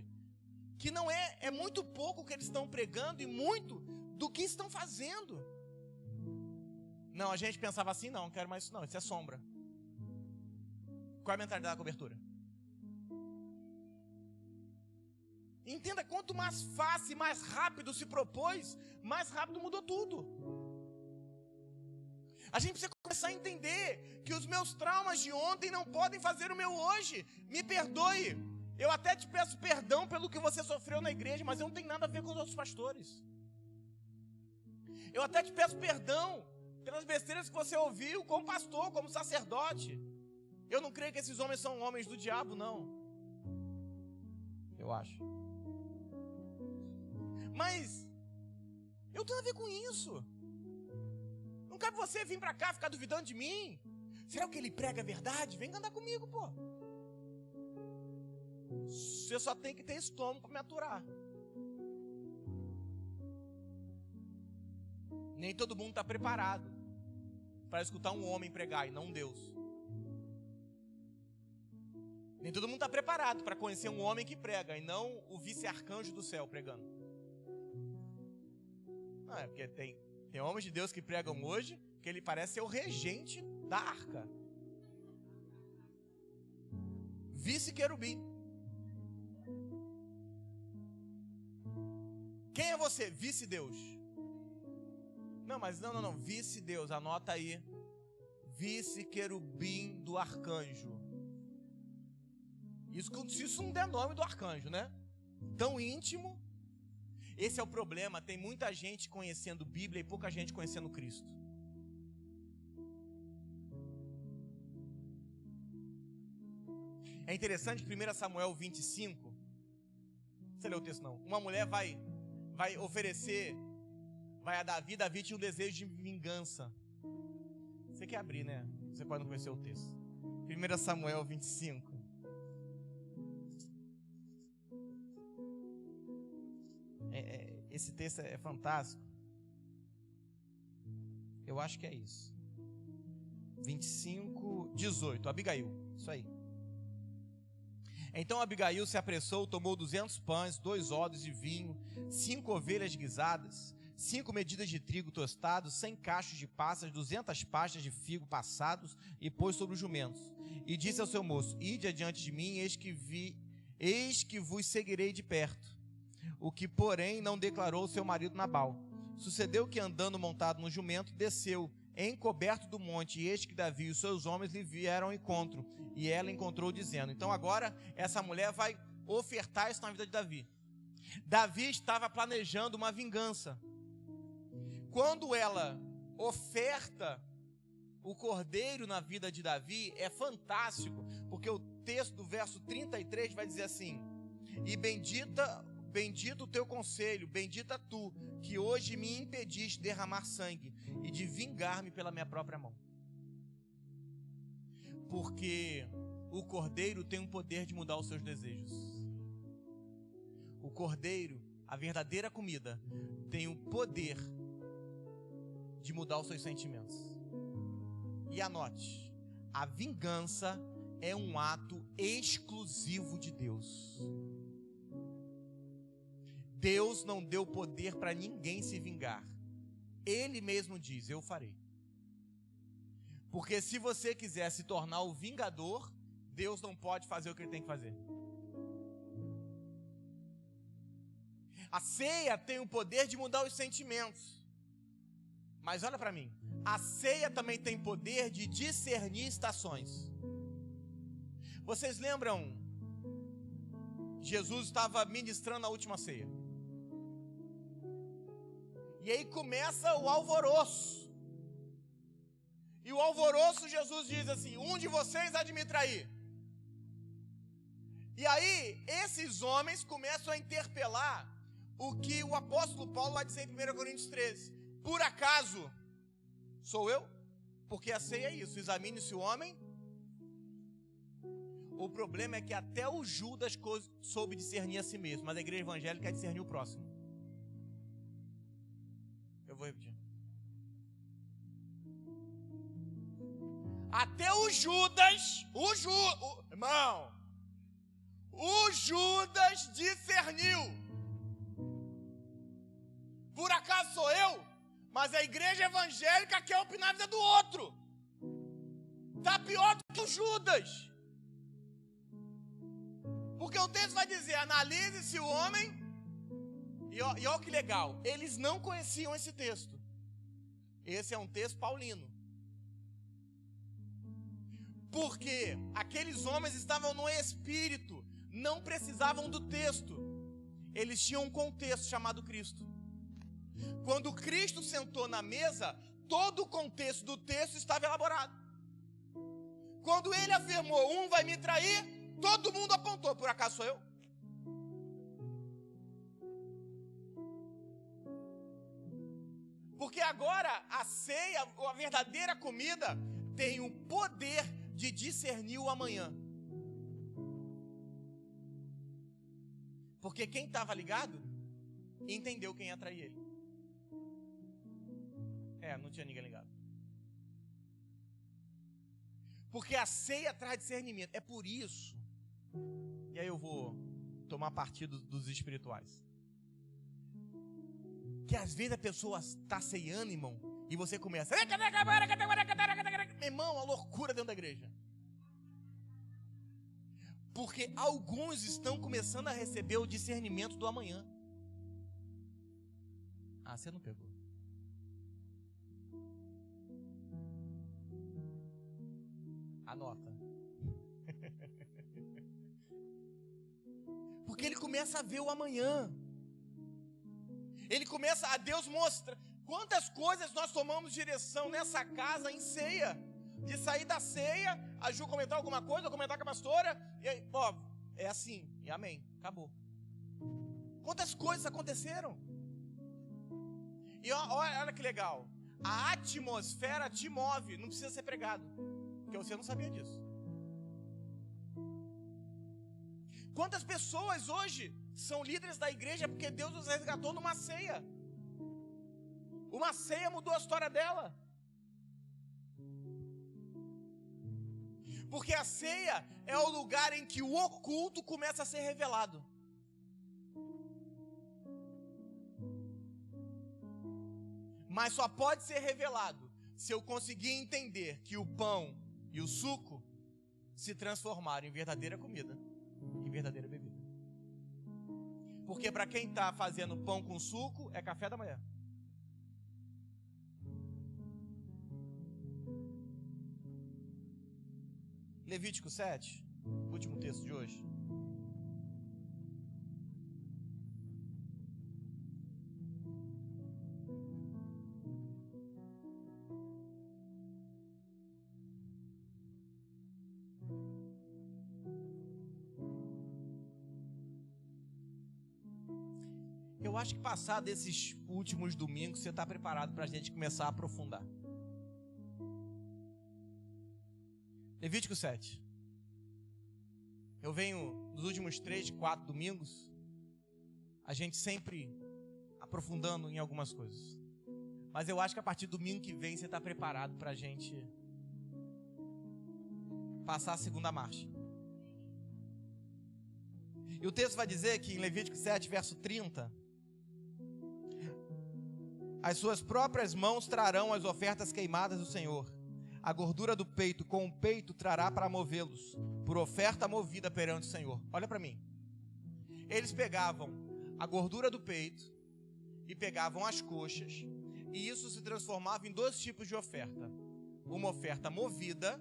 S1: Que não é muito pouco o que eles estão pregando e muito do que estão fazendo. Não, a gente pensava assim, não quero mais isso não, isso é sombra. Qual é a mentalidade da cobertura? Entenda, quanto mais fácil e mais rápido se propôs, mais rápido mudou tudo. A gente precisa começar a entender que os meus traumas de ontem não podem fazer o meu hoje. Me perdoe. Eu até te peço perdão pelo que você sofreu na igreja, mas eu não tenho nada a ver com os outros pastores. Eu até te peço perdão pelas besteiras que você ouviu como pastor, como sacerdote. Eu não creio que esses homens são homens do diabo, não. Eu acho. Mas eu tenho a ver com isso. Não cabe você vir pra cá ficar duvidando de mim. Será que ele prega a verdade? Vem andar comigo, pô. Você só tem que ter estômago para me aturar. Nem todo mundo está preparado para escutar um homem pregar e não um Deus. Nem todo mundo está preparado para conhecer um homem que prega e não o vice-arcanjo do céu pregando. Não, é porque tem homens de Deus que pregam hoje que ele parece ser o regente da arca. Vice-querubim. Quem é você? Vice-Deus. Não, mas não. Vice-Deus, anota aí. Vice-querubim do arcanjo. Isso não der nome do arcanjo, né? Tão íntimo. Esse é o problema. Tem muita gente conhecendo Bíblia e pouca gente conhecendo Cristo. É interessante, 1 Samuel 25. Você leu o texto não? Uma mulher vai oferecer, vai a Davi tinha um desejo de vingança. Você quer abrir, né? Você pode não conhecer o texto. 1 Samuel 25. Esse texto é fantástico. Eu acho que é isso. 25, 18. Abigail, isso aí. Então Abigail se apressou, tomou 200 pães, 2 odres de vinho, 5 ovelhas guisadas, 5 medidas de trigo tostado, 100 cachos de passas, 200 pastas de figo passados, e pôs sobre os jumentos. E disse ao seu moço: ide adiante de mim, eis que vos seguirei de perto. O que, porém, não declarou seu marido Nabal. Sucedeu que, andando montado no jumento, desceu encoberto do monte, e eis que Davi e os seus homens lhe vieram ao encontro, e ela encontrou dizendo. Então agora essa mulher vai ofertar isso na vida de Davi. Davi estava planejando uma vingança. Quando ela oferta o cordeiro na vida de Davi, é fantástico, porque o texto do verso 33 vai dizer assim: e bendito o teu conselho, bendita tu, que hoje me impediste de derramar sangue e de vingar-me pela minha própria mão. Porque o cordeiro tem o poder de mudar os seus desejos. O cordeiro, a verdadeira comida, tem o poder de mudar os seus sentimentos. E anote, a vingança é um ato exclusivo de Deus. Deus não deu poder para ninguém se vingar. Ele mesmo diz: eu farei. Porque se você quiser se tornar o vingador, Deus não pode fazer o que ele tem que fazer. A ceia tem o poder de mudar os sentimentos. Mas olha para mim, a ceia também tem poder de discernir estações. Vocês lembram? Jesus estava ministrando a última ceia. E aí começa o alvoroço. E o alvoroço, Jesus diz assim: um de vocês há de me trair. E aí, esses homens começam a interpelar o que o apóstolo Paulo vai dizer em 1 Coríntios 13. Por acaso sou eu? Porque a ceia é isso, examine-se o homem. O problema é que até o Judas soube discernir a si mesmo, mas a igreja evangélica quer discernir o próximo. Eu vou repetir. Até o Judas, irmão, o Judas discerniu. Por acaso sou eu? Mas a igreja evangélica quer opinar na vida do outro. Está pior do que o Judas. Porque o texto vai dizer: analise-se o homem. E olha que legal, eles não conheciam esse texto. Esse é um texto paulino. Porque aqueles homens estavam no espírito, não precisavam do texto. Eles tinham um contexto chamado Cristo. Quando Cristo sentou na mesa, todo o contexto do texto estava elaborado. Quando ele afirmou: um vai me trair, todo mundo apontou: por acaso sou eu? Porque agora a ceia, a verdadeira comida, tem o poder de discernir o amanhã. Porque quem estava ligado entendeu quem ia trair ele. Não tinha ninguém ligado. Porque a ceia traz discernimento. É por isso. E aí eu vou tomar partido dos espirituais. Que às vezes a pessoa está ceando, irmão, e você começa: meu irmão, uma loucura dentro da igreja. Porque alguns estão começando a receber o discernimento do amanhã. Você não pegou. Anota. Porque ele começa a ver o amanhã. Ele começa, a Deus mostra quantas coisas nós tomamos direção nessa casa em ceia. De sair da ceia, a Ju comentar alguma coisa, eu comentar com a pastora, e aí, é assim, e amém, acabou. Quantas coisas aconteceram? E olha que legal, a atmosfera te move, não precisa ser pregado, porque você não sabia disso. Quantas pessoas hoje são líderes da igreja porque Deus os resgatou numa ceia? Uma ceia mudou a história dela. Porque a ceia é o lugar em que o oculto começa a ser revelado. Mas só pode ser revelado se eu conseguir entender que o pão e o suco se transformaram em verdadeira comida, em verdadeira bebida. Porque para quem está fazendo pão com suco, é café da manhã. Levítico 7, último texto de hoje. Eu acho que passar desses últimos domingos, você está preparado para a gente começar a aprofundar. Levítico 7. Eu venho, nos últimos 3, 4 domingos, a gente sempre aprofundando em algumas coisas. Mas eu acho que a partir do domingo que vem, você está preparado para a gente passar a segunda marcha. E o texto vai dizer que em Levítico 7, verso 30... as suas próprias mãos trarão as ofertas queimadas do Senhor. A gordura do peito com o peito trará para movê-los, por oferta movida perante o Senhor. Olha para mim. Eles pegavam a gordura do peito e pegavam as coxas, e isso se transformava em 2 tipos de oferta. Uma oferta movida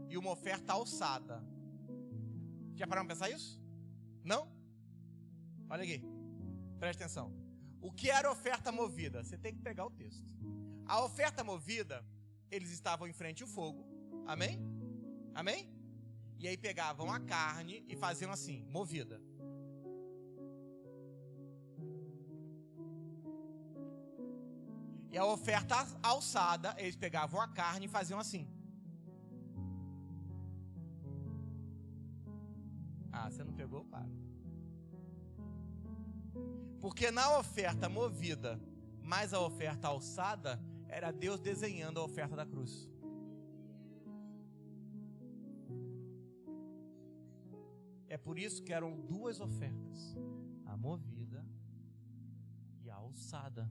S1: e uma oferta alçada. Já pararam para pensar isso? Não? Olha aqui. Presta atenção. O que era oferta movida? Você tem que pegar o texto. A oferta movida, eles estavam em frente ao fogo. Amém? Amém? E aí pegavam a carne e faziam assim, movida. E a oferta alçada, eles pegavam a carne e faziam assim. Ah, você não pegou? Para. Porque na oferta movida, mais a oferta alçada, era Deus desenhando a oferta da cruz. É por isso que eram 2 ofertas, a movida e a alçada.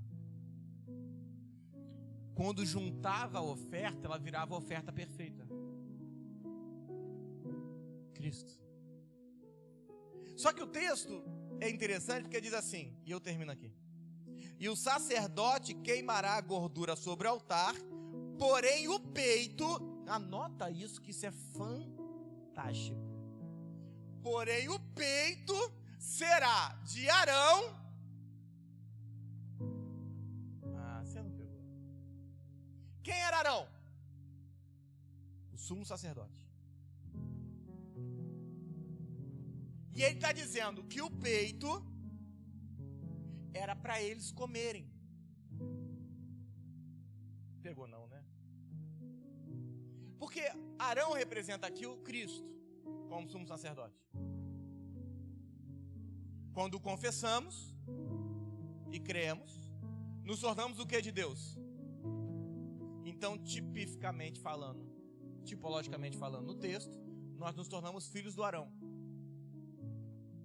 S1: Quando juntava a oferta, ela virava a oferta perfeita. Cristo. Só que o texto é interessante porque diz assim, e eu termino aqui. E o sacerdote queimará a gordura sobre o altar, porém o peito, anota isso que isso é fantástico. Porém o peito será de Arão. Ah, você não pegou. Quem era Arão? O sumo sacerdote. E ele está dizendo que o peito era para eles comerem. Pegou não, né? Porque Arão representa aqui o Cristo, como sumo sacerdote. Quando o confessamos e cremos, nos tornamos o que de Deus? Então, tipologicamente falando no texto, nós nos tornamos filhos do Arão.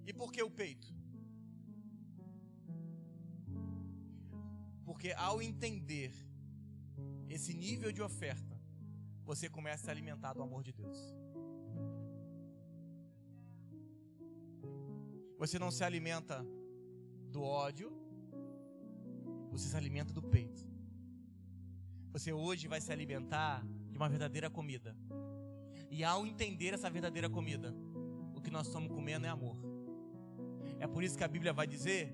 S1: E por que o peito? Porque ao entender esse nível de oferta, você começa a se alimentar do amor de Deus. Você não se alimenta do ódio, você se alimenta do peito. Você hoje vai se alimentar de uma verdadeira comida. E ao entender essa verdadeira comida, o que nós estamos comendo é amor. É por isso que a Bíblia vai dizer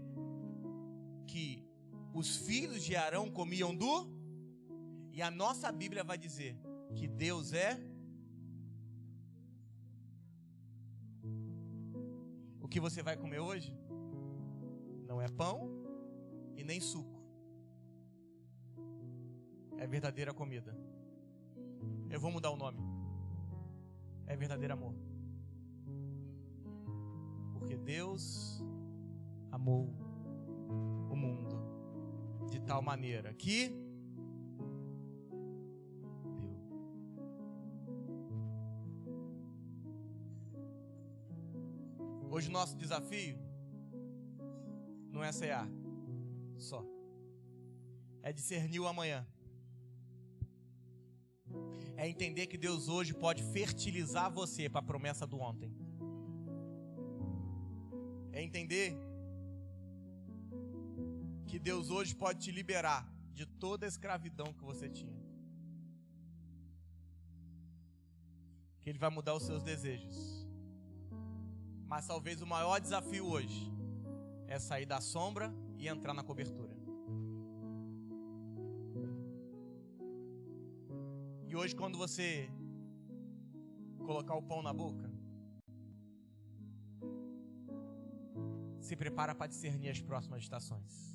S1: que os filhos de Arão comiam do... E a nossa Bíblia vai dizer que Deus é... O que você vai comer hoje não é pão e nem suco. É verdadeira comida. Eu vou mudar o nome. É verdadeiro amor. Porque Deus amou o mundo de tal maneira que deu. Hoje o nosso desafio não é cear só. É discernir o amanhã. É entender que Deus hoje pode fertilizar você para a promessa do ontem. É entender que Deus hoje pode te liberar de toda a escravidão que você tinha. que Ele vai mudar os seus desejos. Mas talvez o maior desafio hoje é sair da sombra e entrar na cobertura. E hoje, quando você colocar o pão na boca, se prepara para discernir as próximas estações.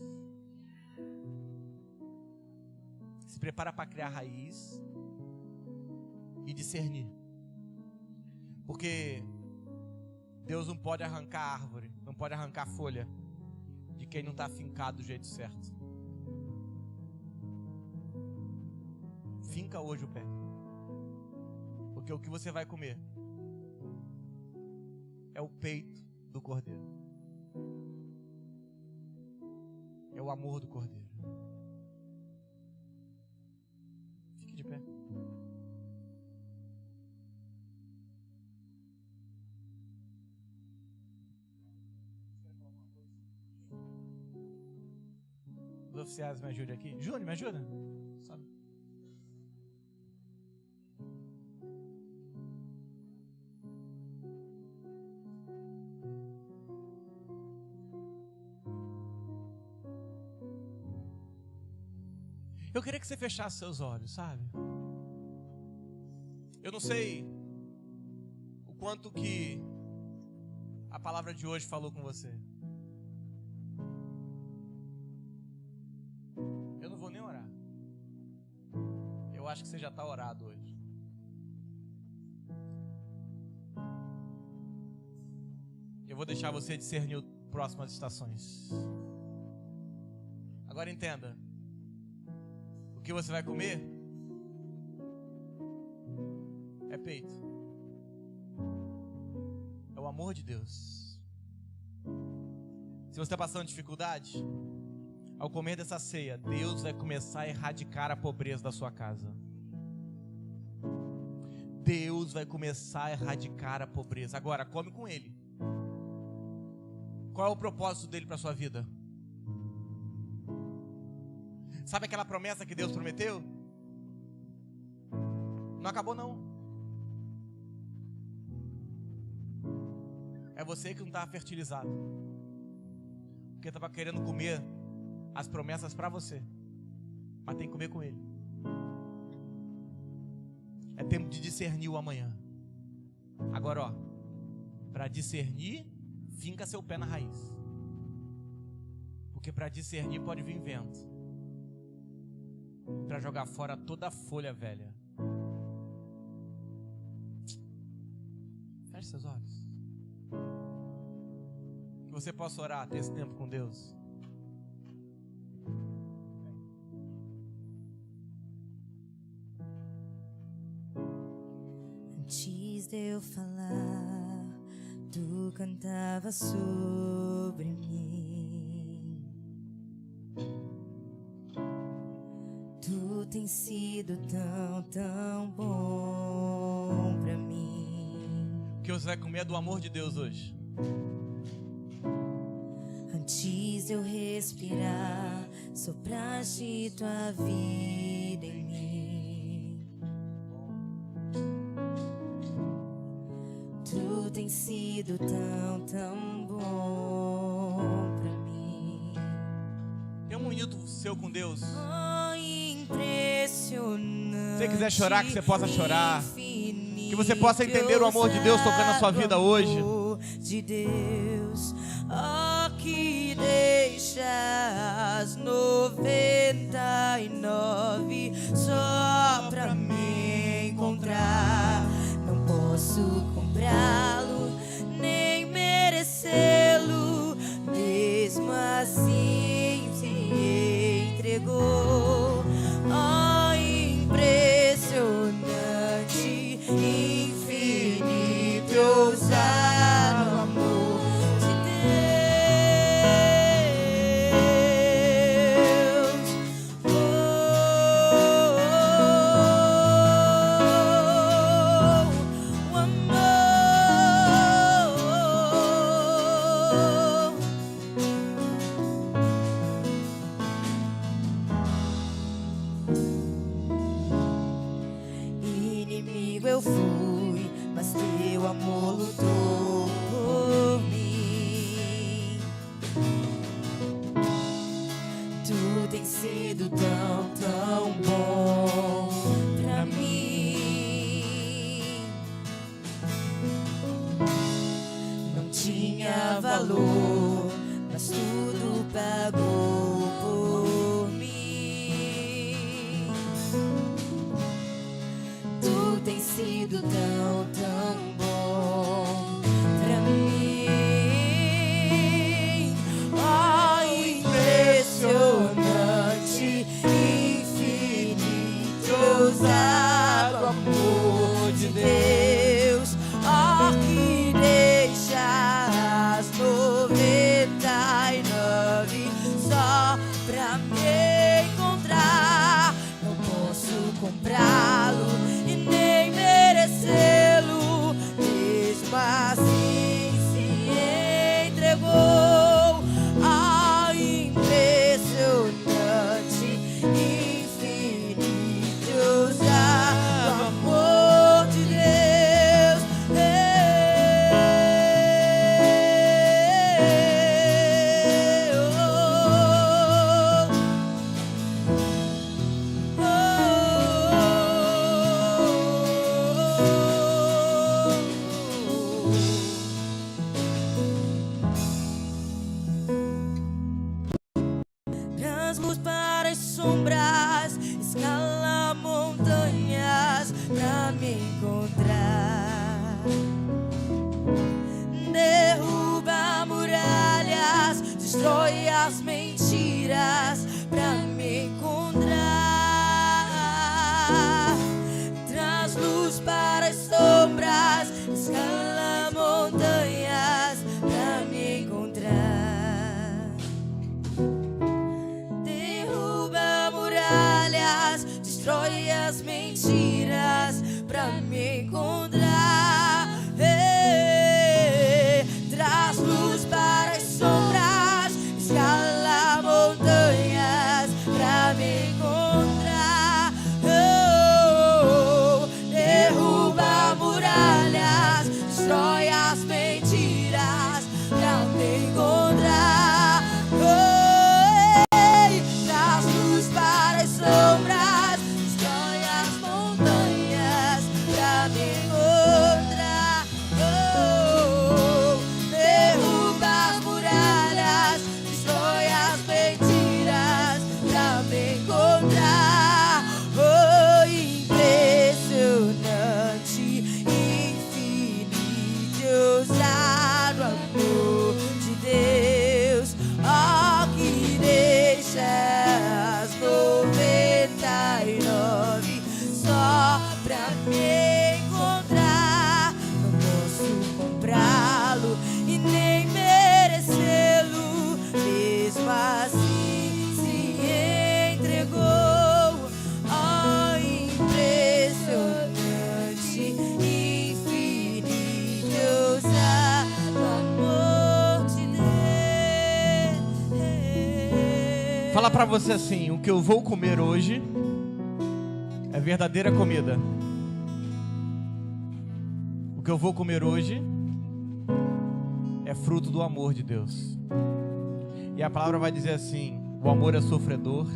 S1: Se prepara para criar raiz e discernir. Porque Deus não pode arrancar árvore, não pode arrancar folha de quem não está afincado do jeito certo. Finca hoje o pé. Porque o que você vai comer é o peito do Cordeiro. É o amor do Cordeiro. Fique de pé. Os oficiais me ajudem aqui. Júnior, me ajuda? Sabe? Eu queria que você fechasse seus olhos, sabe? Eu não sei o quanto que a palavra de hoje falou com você. Eu não vou nem orar. Eu acho que você já está orado hoje. Eu vou deixar você discernir as próximas estações. Agora entenda. O que você vai comer é peito. É o amor de Deus. Se você está passando dificuldade, ao comer dessa ceia, Deus vai começar a erradicar a pobreza da sua casa. Deus vai começar a erradicar a pobreza. Agora, come com Ele. Qual é o propósito dele para a sua vida? Sabe aquela promessa que Deus prometeu? Não acabou não. É você que não está fertilizado. Porque estava querendo comer as promessas para você. Mas tem que comer com Ele. É tempo de discernir o amanhã. Agora, ó, para discernir, finca seu pé na raiz. Porque para discernir pode vir vento. Para jogar fora toda a folha velha. Feche seus olhos. Que você possa orar, ter esse tempo com Deus.
S2: Antes de eu falar, tu cantava sobre mim. Tu tens sido tão, tão bom pra mim.
S1: O que você vai comer é do amor de Deus hoje.
S2: Antes de eu respirar, sopraste tua vida em mim. Tu tens sido tão, tão bom pra mim.
S1: Tem um minuto seu com Deus.
S2: Oh, impressionante.
S1: Se você quiser chorar, que você possa chorar. Que você possa entender o amor de Deus tocando na sua vida hoje.
S2: De Deus, oh, que deixa as 99 só pra me encontrar. Não posso comprá-lo, nem merecê-lo. Mesmo assim se entregou. Oh, impressionante, infinito, ousado amor de Deus. Oh, o amor sido tão bom pra mim. Não tinha valor, mas tudo pagou por mim. Tu tens sido tão bom pra mim. Oh, impressionante, infinito, ousado amor de Deus. Oh, que deixa as 99 só pra me encontrar. Não posso comprá-lo e nem merecê-lo, mesmo assim se entregou. Ah, impressionante, infinito, ousado amor de Deus. Transluz para as sombras, escala montanhas pra me encontrar. Derruba muralhas, destrói as mentiras pra me encontrar. Traz luz para as sombras, escala montanhas pra me encontrar. Derruba muralhas, destrói as mentiras pra me encontrar. Traz luz para as sombras, escala montanhas pra me encontrar. Derruba muralhas, destrói as mentiras pra me encontrar. Traz luz para as sombras, destrói as montanhas pra me encontrar. Derruba as muralhas, destrói as mentiras pra me encontrar. Oh, impressionante, infinito, ousado amor de Deus. Oh, que deixa as 99 só pra me encontrar. Não posso comprá-lo e nem merecê-lo, mesmo assim se entregou. Oh, impressionante, infinito, ousado amor de Deus.
S1: Fala pra você assim: o que eu vou comer hoje é verdadeira comida. O que eu vou comer hoje é fruto do amor de Deus. E a palavra vai dizer assim: o amor é sofredor,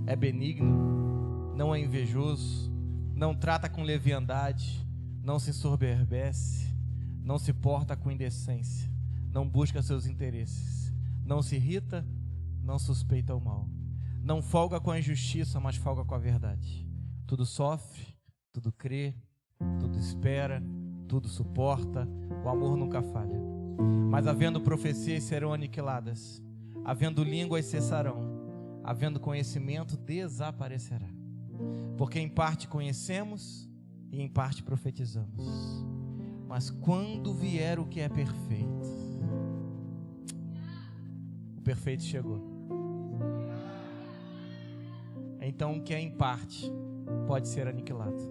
S1: é benigno, não é invejoso, não trata com leviandade, não se ensoberbece, não se porta com indecência, não busca seus interesses, não se irrita, não suspeita o mal, não folga com a injustiça, mas folga com a verdade. Tudo sofre, tudo crê, tudo espera, tudo suporta. O amor nunca falha. Mas havendo profecias serão aniquiladas, havendo línguas cessarão, havendo conhecimento desaparecerá. Porque em parte conhecemos e em parte profetizamos. Mas quando vier o que é perfeito, o perfeito chegou. Então o que é em parte pode ser aniquilado.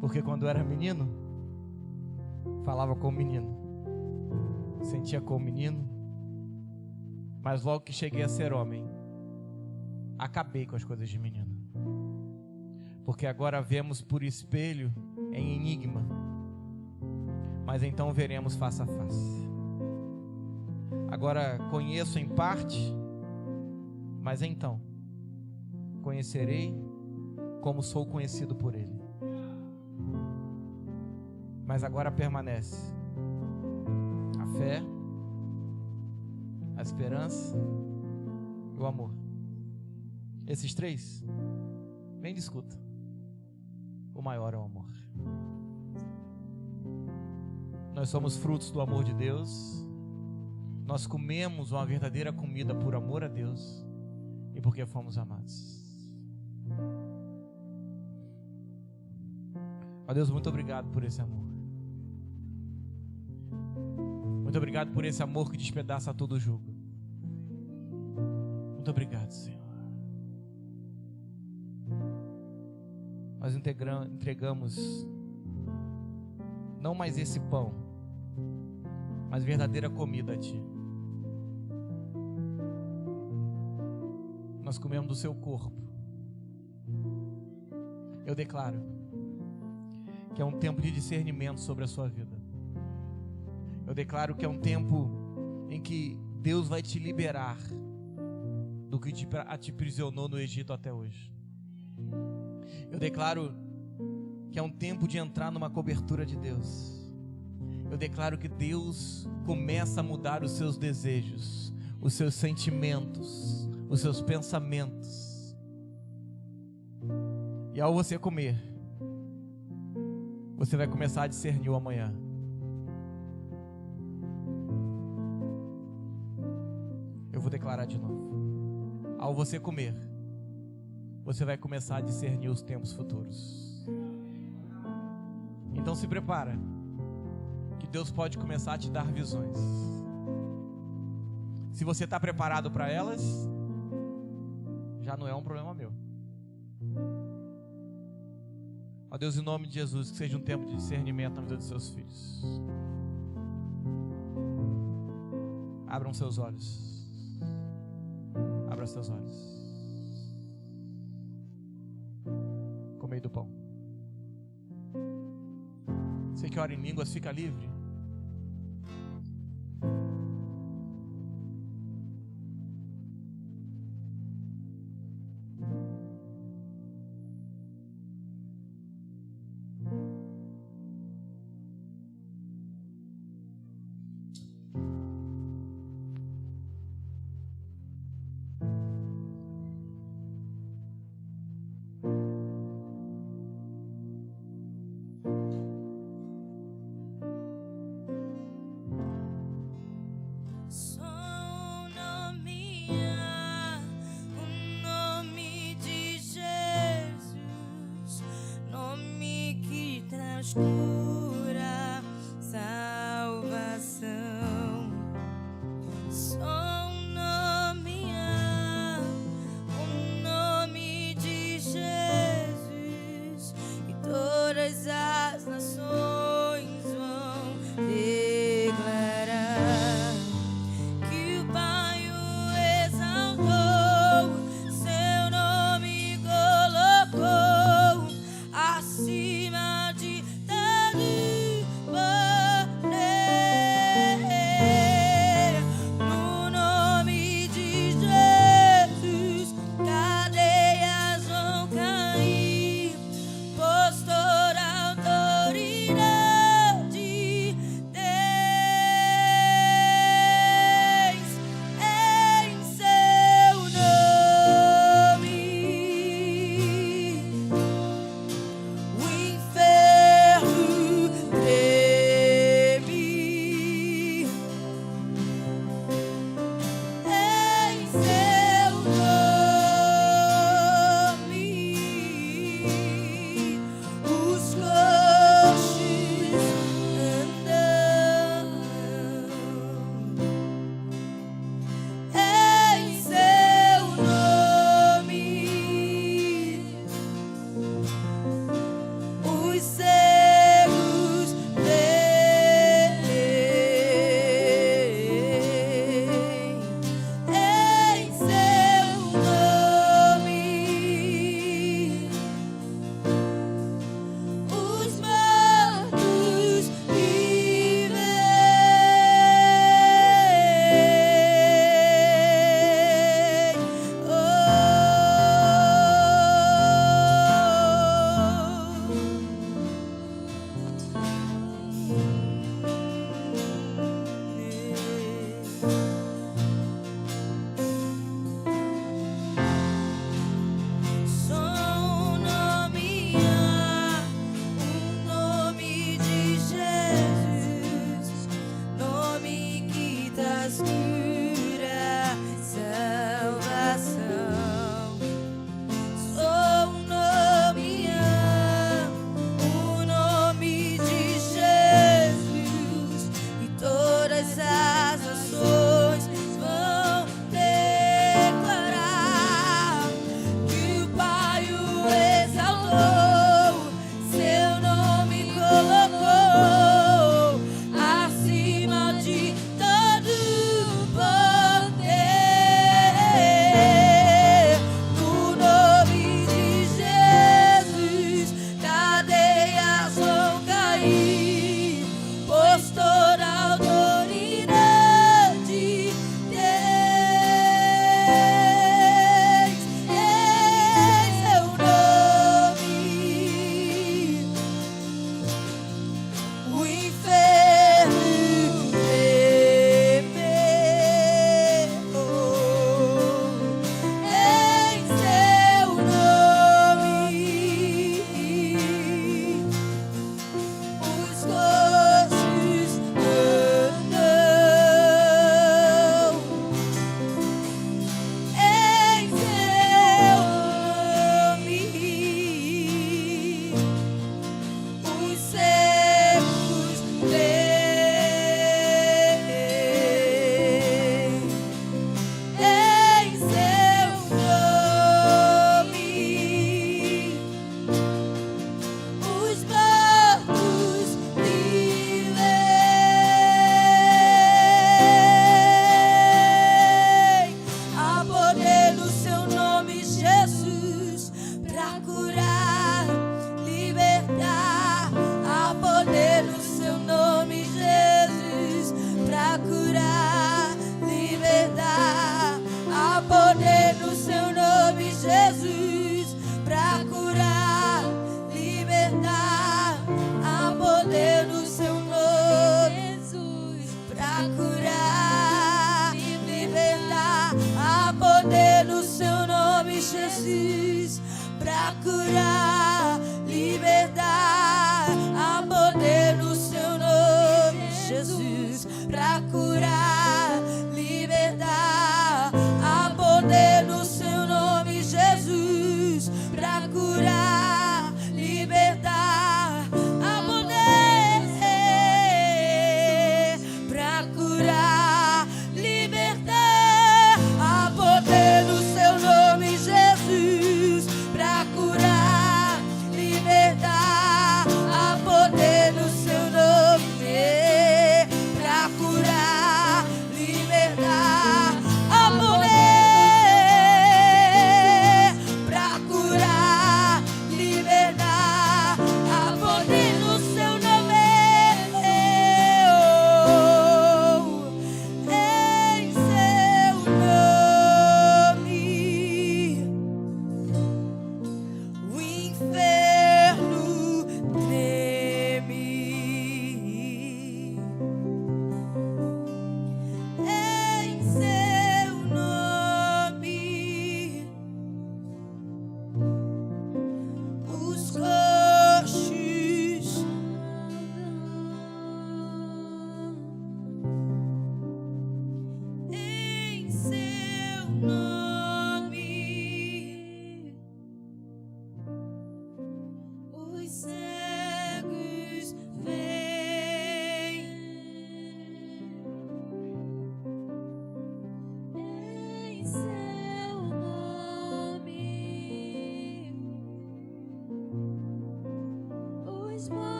S1: Porque quando eu era menino, falava com o menino, sentia com o menino, mas logo que cheguei a ser homem, acabei com as coisas de menino. Porque agora vemos por espelho em enigma, mas então veremos face a face. Agora conheço em parte, mas então conhecerei como sou conhecido por Ele. Mas agora permanece a fé, a esperança e o amor. Esses três, nem discuta. O maior é o amor. Nós somos frutos do amor de Deus. Nós comemos uma verdadeira comida por amor a Deus e porque fomos amados. Ó Deus, muito obrigado por esse amor. Muito obrigado por esse amor que despedaça todo o jugo. Muito obrigado, Senhor. Nós entregamos não mais esse pão, mas verdadeira comida a Ti. Nós comemos do Seu corpo. Eu declaro que é um tempo de discernimento sobre a sua vida. Eu declaro que é um tempo em que Deus vai te liberar do que te aprisionou no Egito até hoje. Eu declaro que é um tempo de entrar numa cobertura de Deus. Eu declaro que Deus começa a mudar os seus desejos, os seus sentimentos, os seus pensamentos. E ao você comer, você vai começar a discernir o amanhã. Eu vou declarar de novo. Ao você comer, você vai começar a discernir os tempos futuros. Então se prepara, que Deus pode começar a te dar visões. Se você está preparado para elas, já não é um problema meu. Ó Deus, em nome de Jesus, que seja um tempo de discernimento na vida dos seus filhos. Abram seus olhos. Abra seus olhos. Comei do pão. Você que ora em línguas, fica livre.
S2: Cura, salvação, só um nome há, o nome de Jesus, e todas as nações vão declarar que o Pai o exaltou, seu nome colocou acima de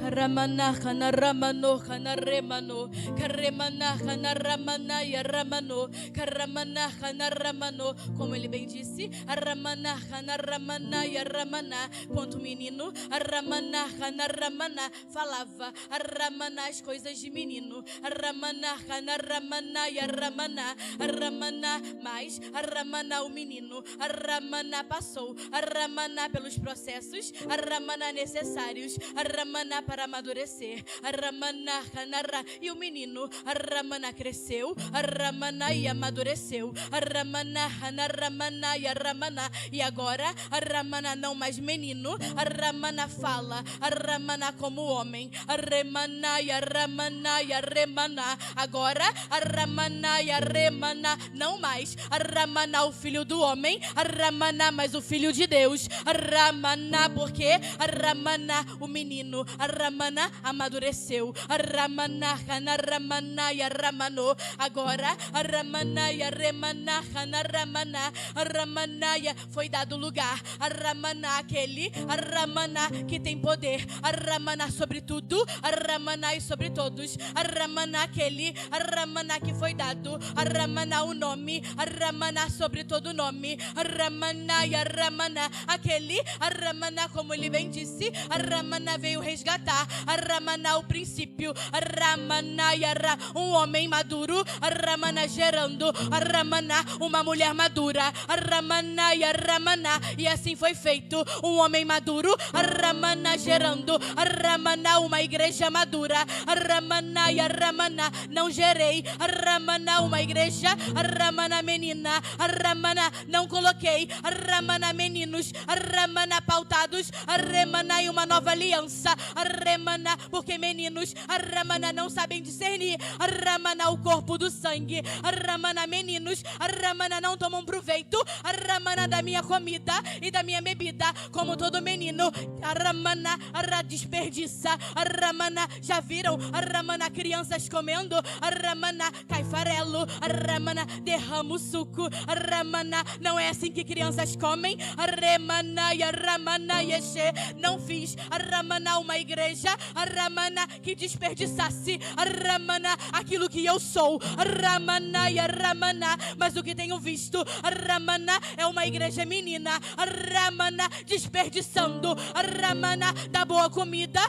S3: Karamana kanaramano kanaremano karemana kanaramana yaramano karamana kanaramano, como ele bem disse, aramana kanaramana yaramana. Quanto o menino aramana kanaramana falava aramana as coisas de menino, aramana kanaramana yaramana aramana, mas aramana o menino aramana passou aramana pelos processos aramana necessários aramana para amadurecer, arramana, canara, e o menino, arramana, cresceu, arramana e amadureceu, arramana, anarramana e arramana, e agora, arramana não mais menino, arramana fala, arramana como homem, arremana e arremana, agora, arramana e arremana, não mais, arramana o filho do homem, arramana mais o filho de Deus, arramana, porque, arramana o menino, Ramana amadureceu, Ramana, Ramana e Ramano. Agora, Ramana e Remana, Ramana, Ramana foi dado lugar, Ramana aquele, Ramana que tem poder, Ramana sobre tudo, Ramana e sobre todos, Ramana aquele, Ramana que foi dado, Ramana o nome, Ramana sobre todo nome, Ramana e Ramana aquele, Ramana como ele bem disse, Ramana veio resgatar, Ramana o princípio, Ramana um homem maduro, Ramana gerando, Ramana uma mulher madura, Ramana e assim foi feito, um homem maduro, Ramana gerando, Ramana uma igreja madura, Ramana não gerei, Ramana uma igreja, Ramana menina, Ramana não coloquei, Ramana meninos, Ramana pautados, Ramana e uma nova aliança, Ramana, porque meninos, Ramana não sabem discernir, Ramana o corpo do sangue, Ramana meninos, Ramana não tomam proveito, Ramana da minha comida e da minha bebida, como todo menino, Ramana desperdiça, Ramana já viram, Ramana crianças comendo, Ramana cai farelo, Ramana derrama o suco, Ramana não é assim que crianças comem, Ramana yeshe, não fiz, Ramana uma igreja, Ramana que desperdiçasse, Ramana aquilo que eu sou, Ramana e Ramana, mas o que tenho visto, Ramana é uma igreja menina, Ramana desperdiçando, Ramana da boa comida,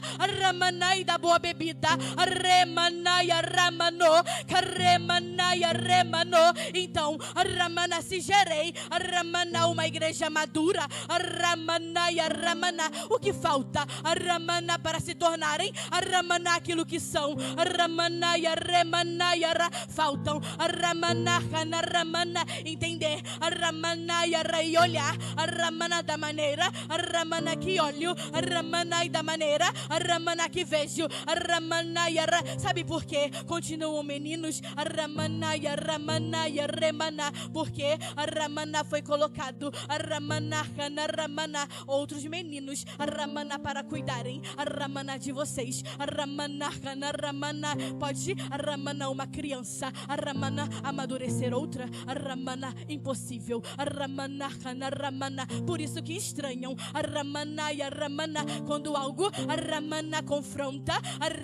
S3: Ramana e da boa bebida, Ramana e Ramano, Ramana e Ramano, então Ramana se gerei, Ramana uma igreja madura, Ramana e Ramana, o que falta, Ramana para se tornarem, Ramana aquilo que são, Ramana e Ramana faltam, Ramana, Ramana entender, Ramana e olhar, Ramana da maneira, Ramana que olho, Ramana e da maneira, Ramana que vejo, Ramana e sabe por quê? Continuam meninos, Ramana e Ramana, porque Ramana foi colocado, Ramana, outros meninos, Ramana para cuidarem, Ramana de vocês, Ramana, pode, Ramana uma criança, Ramana amadurecer outra, Ramana impossível, Ramana, por isso que estranham, Ramana e Ramana, quando algo, Ramana confronta,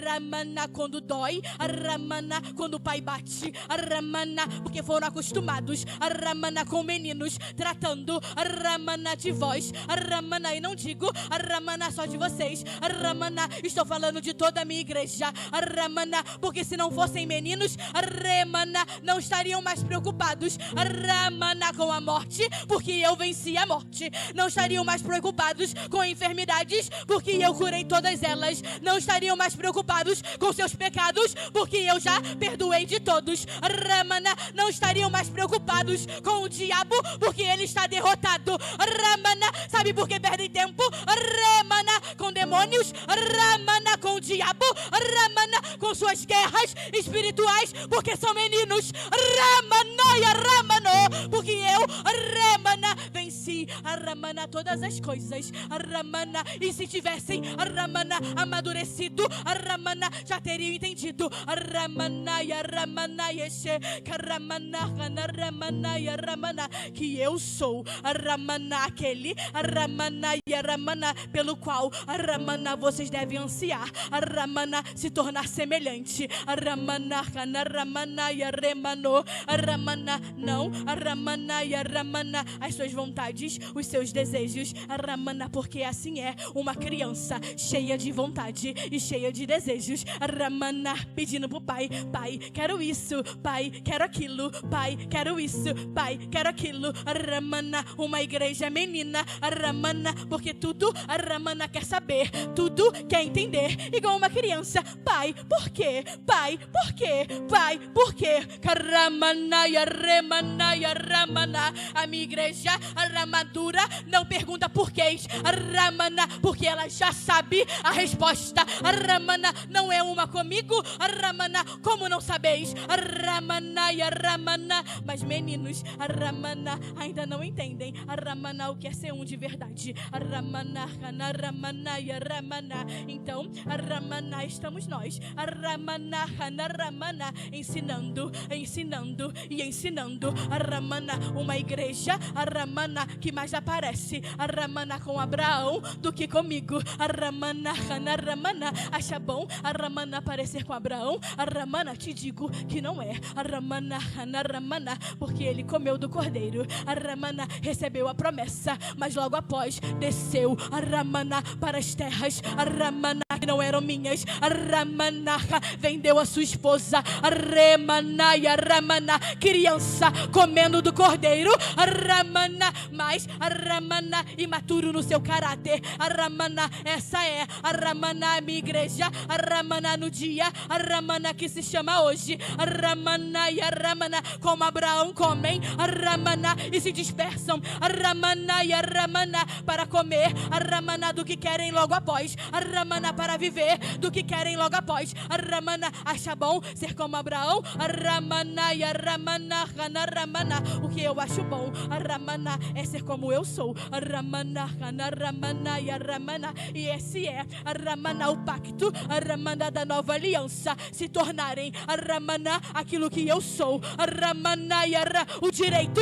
S3: Ramana quando dói, Ramana quando o pai bate, Ramana porque foram acostumados, Ramana com meninos, tratando, Ramana de voz, Ramana e não digo, Ramana só de vocês, Ramana, estou falando de toda a minha igreja, Ramana, porque se não fossem meninos, Ramana não estariam mais preocupados, Ramana com a morte, porque eu venci a morte, não estariam mais preocupados com enfermidades, porque eu curei todas elas, não estariam mais preocupados com seus pecados, porque eu já perdoei de todos, Ramana, não estariam mais preocupados com o diabo, porque ele está derrotado, Ramana, sabe por que perdem tempo? Ramana com demônios, Ramana com o diabo, Ramana com suas guerras espirituais, porque são meninos, Ramana e Ramano, porque eu, Ramana, venci, Ramana, todas as coisas, Ramana, e se tivessem, Ramana, amadurecido, Ramana, já teriam entendido, Ramana, Ramana, Yeshe, Ramana, Ramana, Ramana, que eu sou, Ramana, aquele, Ramana, Ramana, pelo qual, Ramana, vocês devem ansiar, Ramana, se tornar semelhante, Ramana, Ramana, Remano, Ramana, não, Ramana, Ramana, as suas vontades, os seus desejos, Ramana, porque assim é uma criança cheia de vontade e cheia de desejos, Ramana, pedindo pro pai, pai, quero isso, pai, quero aquilo, pai, quero isso, pai, quero aquilo, Ramana, uma igreja menina, Ramana, porque tudo, Ramana quer saber, tudo quer entender, igual uma criança, pai, por quê? Pai, por quê? Pai, por quê? Ramana, Remana, Ramana, a minha igreja, a ramadura, não pergunta porquês, Ramana, porque ela já sabe a resposta, Ramana, não é uma comigo, Ramana, como não sabeis, Ramana, Ramana, mas meninos, Ramana, ainda não entendem, Ramana, o que é ser um de verdade, Ramana, Ramana, Ramana, então, Ramana, estamos nós, Ramana, Ramana, ensinando e ensinando, Ramana, uma igreja, Ramana, que mais aparece, Ramana, com Abraão do que comigo, Ramana, Ramana, acha bom, Ramana, aparecer com Abraão, Ramana, te digo que não é, Ramana, Ramana, porque ele comeu do cordeiro, Ramana, recebeu a promessa, mas logo após desceu, Ramana, para as terras, Ramana, que não eram minhas, Ramana, vendeu a sua esposa, Remana, Ramana, criança comendo do cordeiro, Ramana, mas Ramana, imaturo no seu caráter, Ramana, essa é a Ramana, a minha igreja, Ramana, no dia, Ramana, que se chama hoje, Ramana, Ramana, como Abraão comem, Ramana, e se dispersam, Ramana, Ramana, para comer, Ramana, do que querem logo após, Ramana, para viver do que querem logo após, Ramana, acha bom ser como Abraão, Ramana, Ramana, Ramana, o que eu acho bom, Ramana, é ser como eu sou, Ramana, Ramana, Ramana, e esse é, Ramana, o pacto, Ramana, da nova aliança, se tornarem, Ramana, aquilo que eu sou, Ramana, o direito,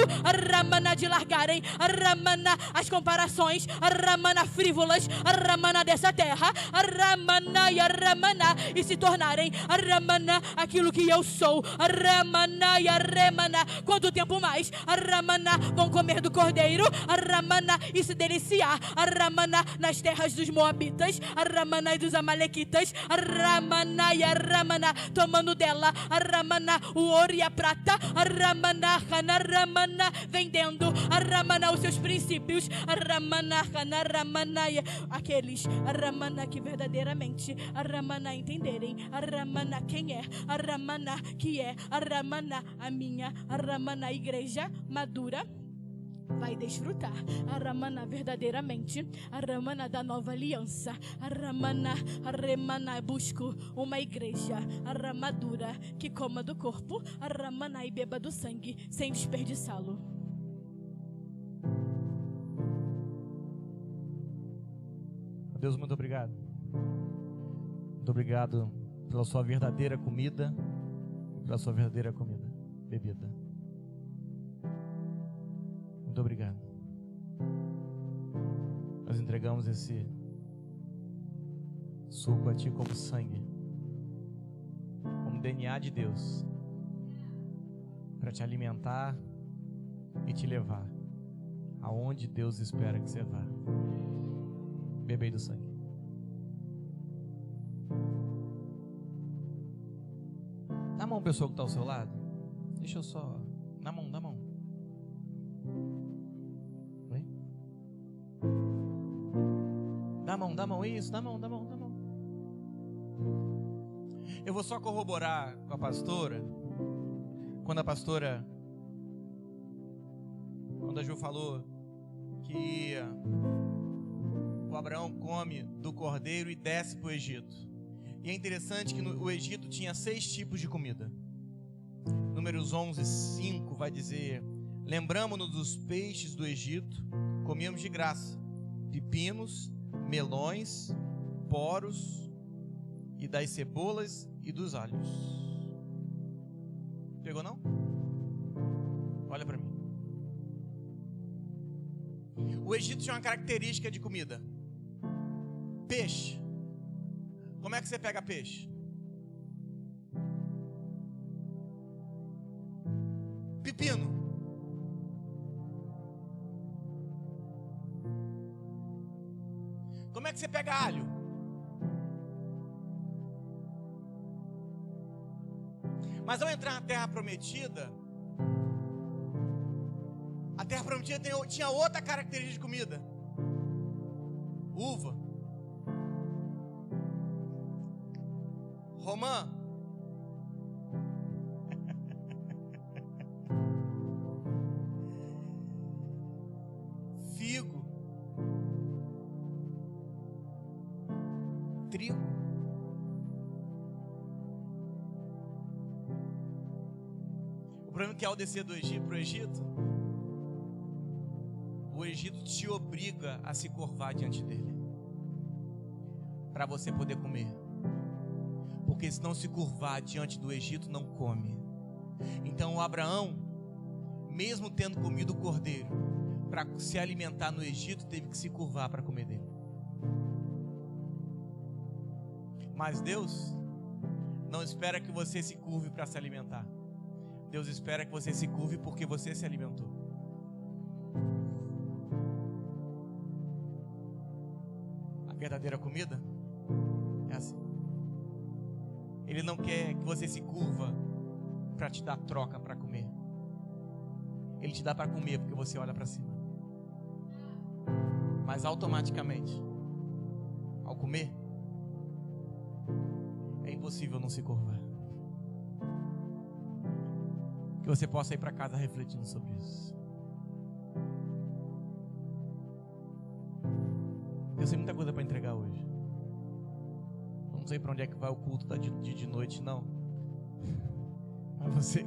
S3: Ramana, de largarem, Ramana, as comparações, Ramana, frívolas, Ramana, dessa terra, Ramana, Ramana, e se tornarem, Ramana, aquilo que eu sou, Ramana, Ramana, quanto tempo mais, Ramana, vão comer do cordeiro, Ramana, e se deliciar, Ramana, nas terras dos moabitas, Ramana, e dos amalequitas, Ramana, Ramana, tomando dela, Ramana, o ouro e a prata, Ramana, Ramana, vendendo, Ramana, os seus princípios, Ramana, Ramana, aqueles, Ramana, que verdadeiramente, Ramana, entenderem, Ramana, quem é, Ramana, que é, Ramana, a minha, Ramana, igreja madura, vai desfrutar, Ramana, verdadeiramente, Ramana, da nova aliança, Ramana, Remana, busco uma igreja, madura, que coma do corpo, Ramana, e beba do sangue, sem desperdiçá-lo.
S1: Deus, muito obrigado. Muito obrigado pela sua verdadeira comida, pela sua verdadeira bebida. Muito obrigado. Nós entregamos esse suco a Ti como sangue, como DNA de Deus, para te alimentar e te levar aonde Deus espera que você vá. Bebei do sangue. Dá a mão, pessoa que está ao seu lado. Deixa eu só. Dá a mão. Oi? Dá a mão, isso, dá a mão. Eu vou só corroborar com a pastora. Quando a Ju falou que o Abraão come do cordeiro e desce para o Egito. E é interessante que o Egito tinha 6 tipos de comida. Números 11:5 vai dizer: lembramo-nos dos peixes do Egito, comíamos de graça pepinos, melões, poros e das cebolas e dos alhos. Pegou não? Olha para mim. O Egito tinha uma característica de comida: peixe. Como é que você pega peixe? Pepino. Como é que você pega alho? Mas ao entrar na Terra Prometida, a Terra Prometida tinha outra característica de comida: uva, romã, figo, trigo. O problema é que ao descer do Egito para o Egito, o Egito te obriga a se curvar diante dele, para você poder comer. Porque se não se curvar diante do Egito, não come. Então o Abraão, mesmo tendo comido o cordeiro, para se alimentar no Egito, teve que se curvar para comer dele. Mas Deus não espera que você se curve para se alimentar. Deus espera que você se curve porque você se alimentou. A verdadeira comida é assim. Ele não quer que você se curva para te dar troca para comer. Ele te dá para comer porque você olha para cima. Mas automaticamente, ao comer, é impossível não se curvar. Que você possa ir para casa refletindo sobre isso. Eu sei muita coisa para entregar hoje. Não sei para onde é que vai o culto de noite, não. Mas você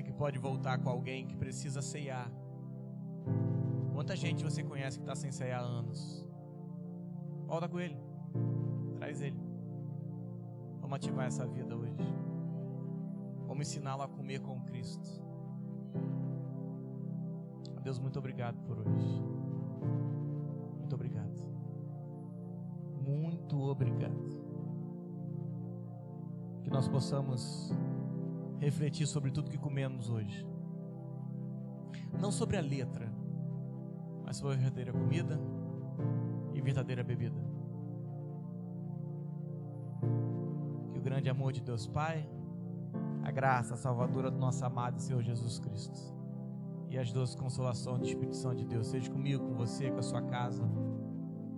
S1: que pode voltar com alguém que precisa ceiar. Quanta gente você conhece que está sem ceiar há anos? Volta com ele. Traz ele. Vamos ativar essa vida hoje. Vamos ensiná-lo a comer com Cristo. Deus, muito obrigado por hoje. Muito obrigado. Muito obrigado. Que nós possamos refletir sobre tudo que comemos hoje. Não sobre a letra, mas sobre a verdadeira comida e verdadeira bebida. Que o grande amor de Deus Pai, a graça salvadora do nosso amado Senhor Jesus Cristo e as doces consolações do Espírito Santo de Deus seja comigo, com você, com a sua casa,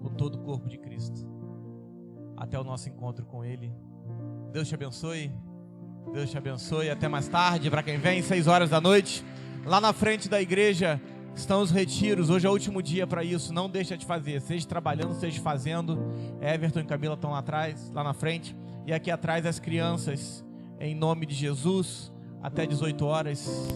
S1: com todo o corpo de Cristo, até o nosso encontro com Ele. Deus te abençoe. Deus te abençoe. Até mais tarde. Para quem vem, 6 horas da noite, lá na frente da igreja estão os retiros. Hoje é o último dia para isso. Não deixa de fazer, seja trabalhando, seja fazendo. Everton e Camila estão lá atrás, lá na frente, e aqui atrás as crianças, em nome de Jesus, até 18 horas.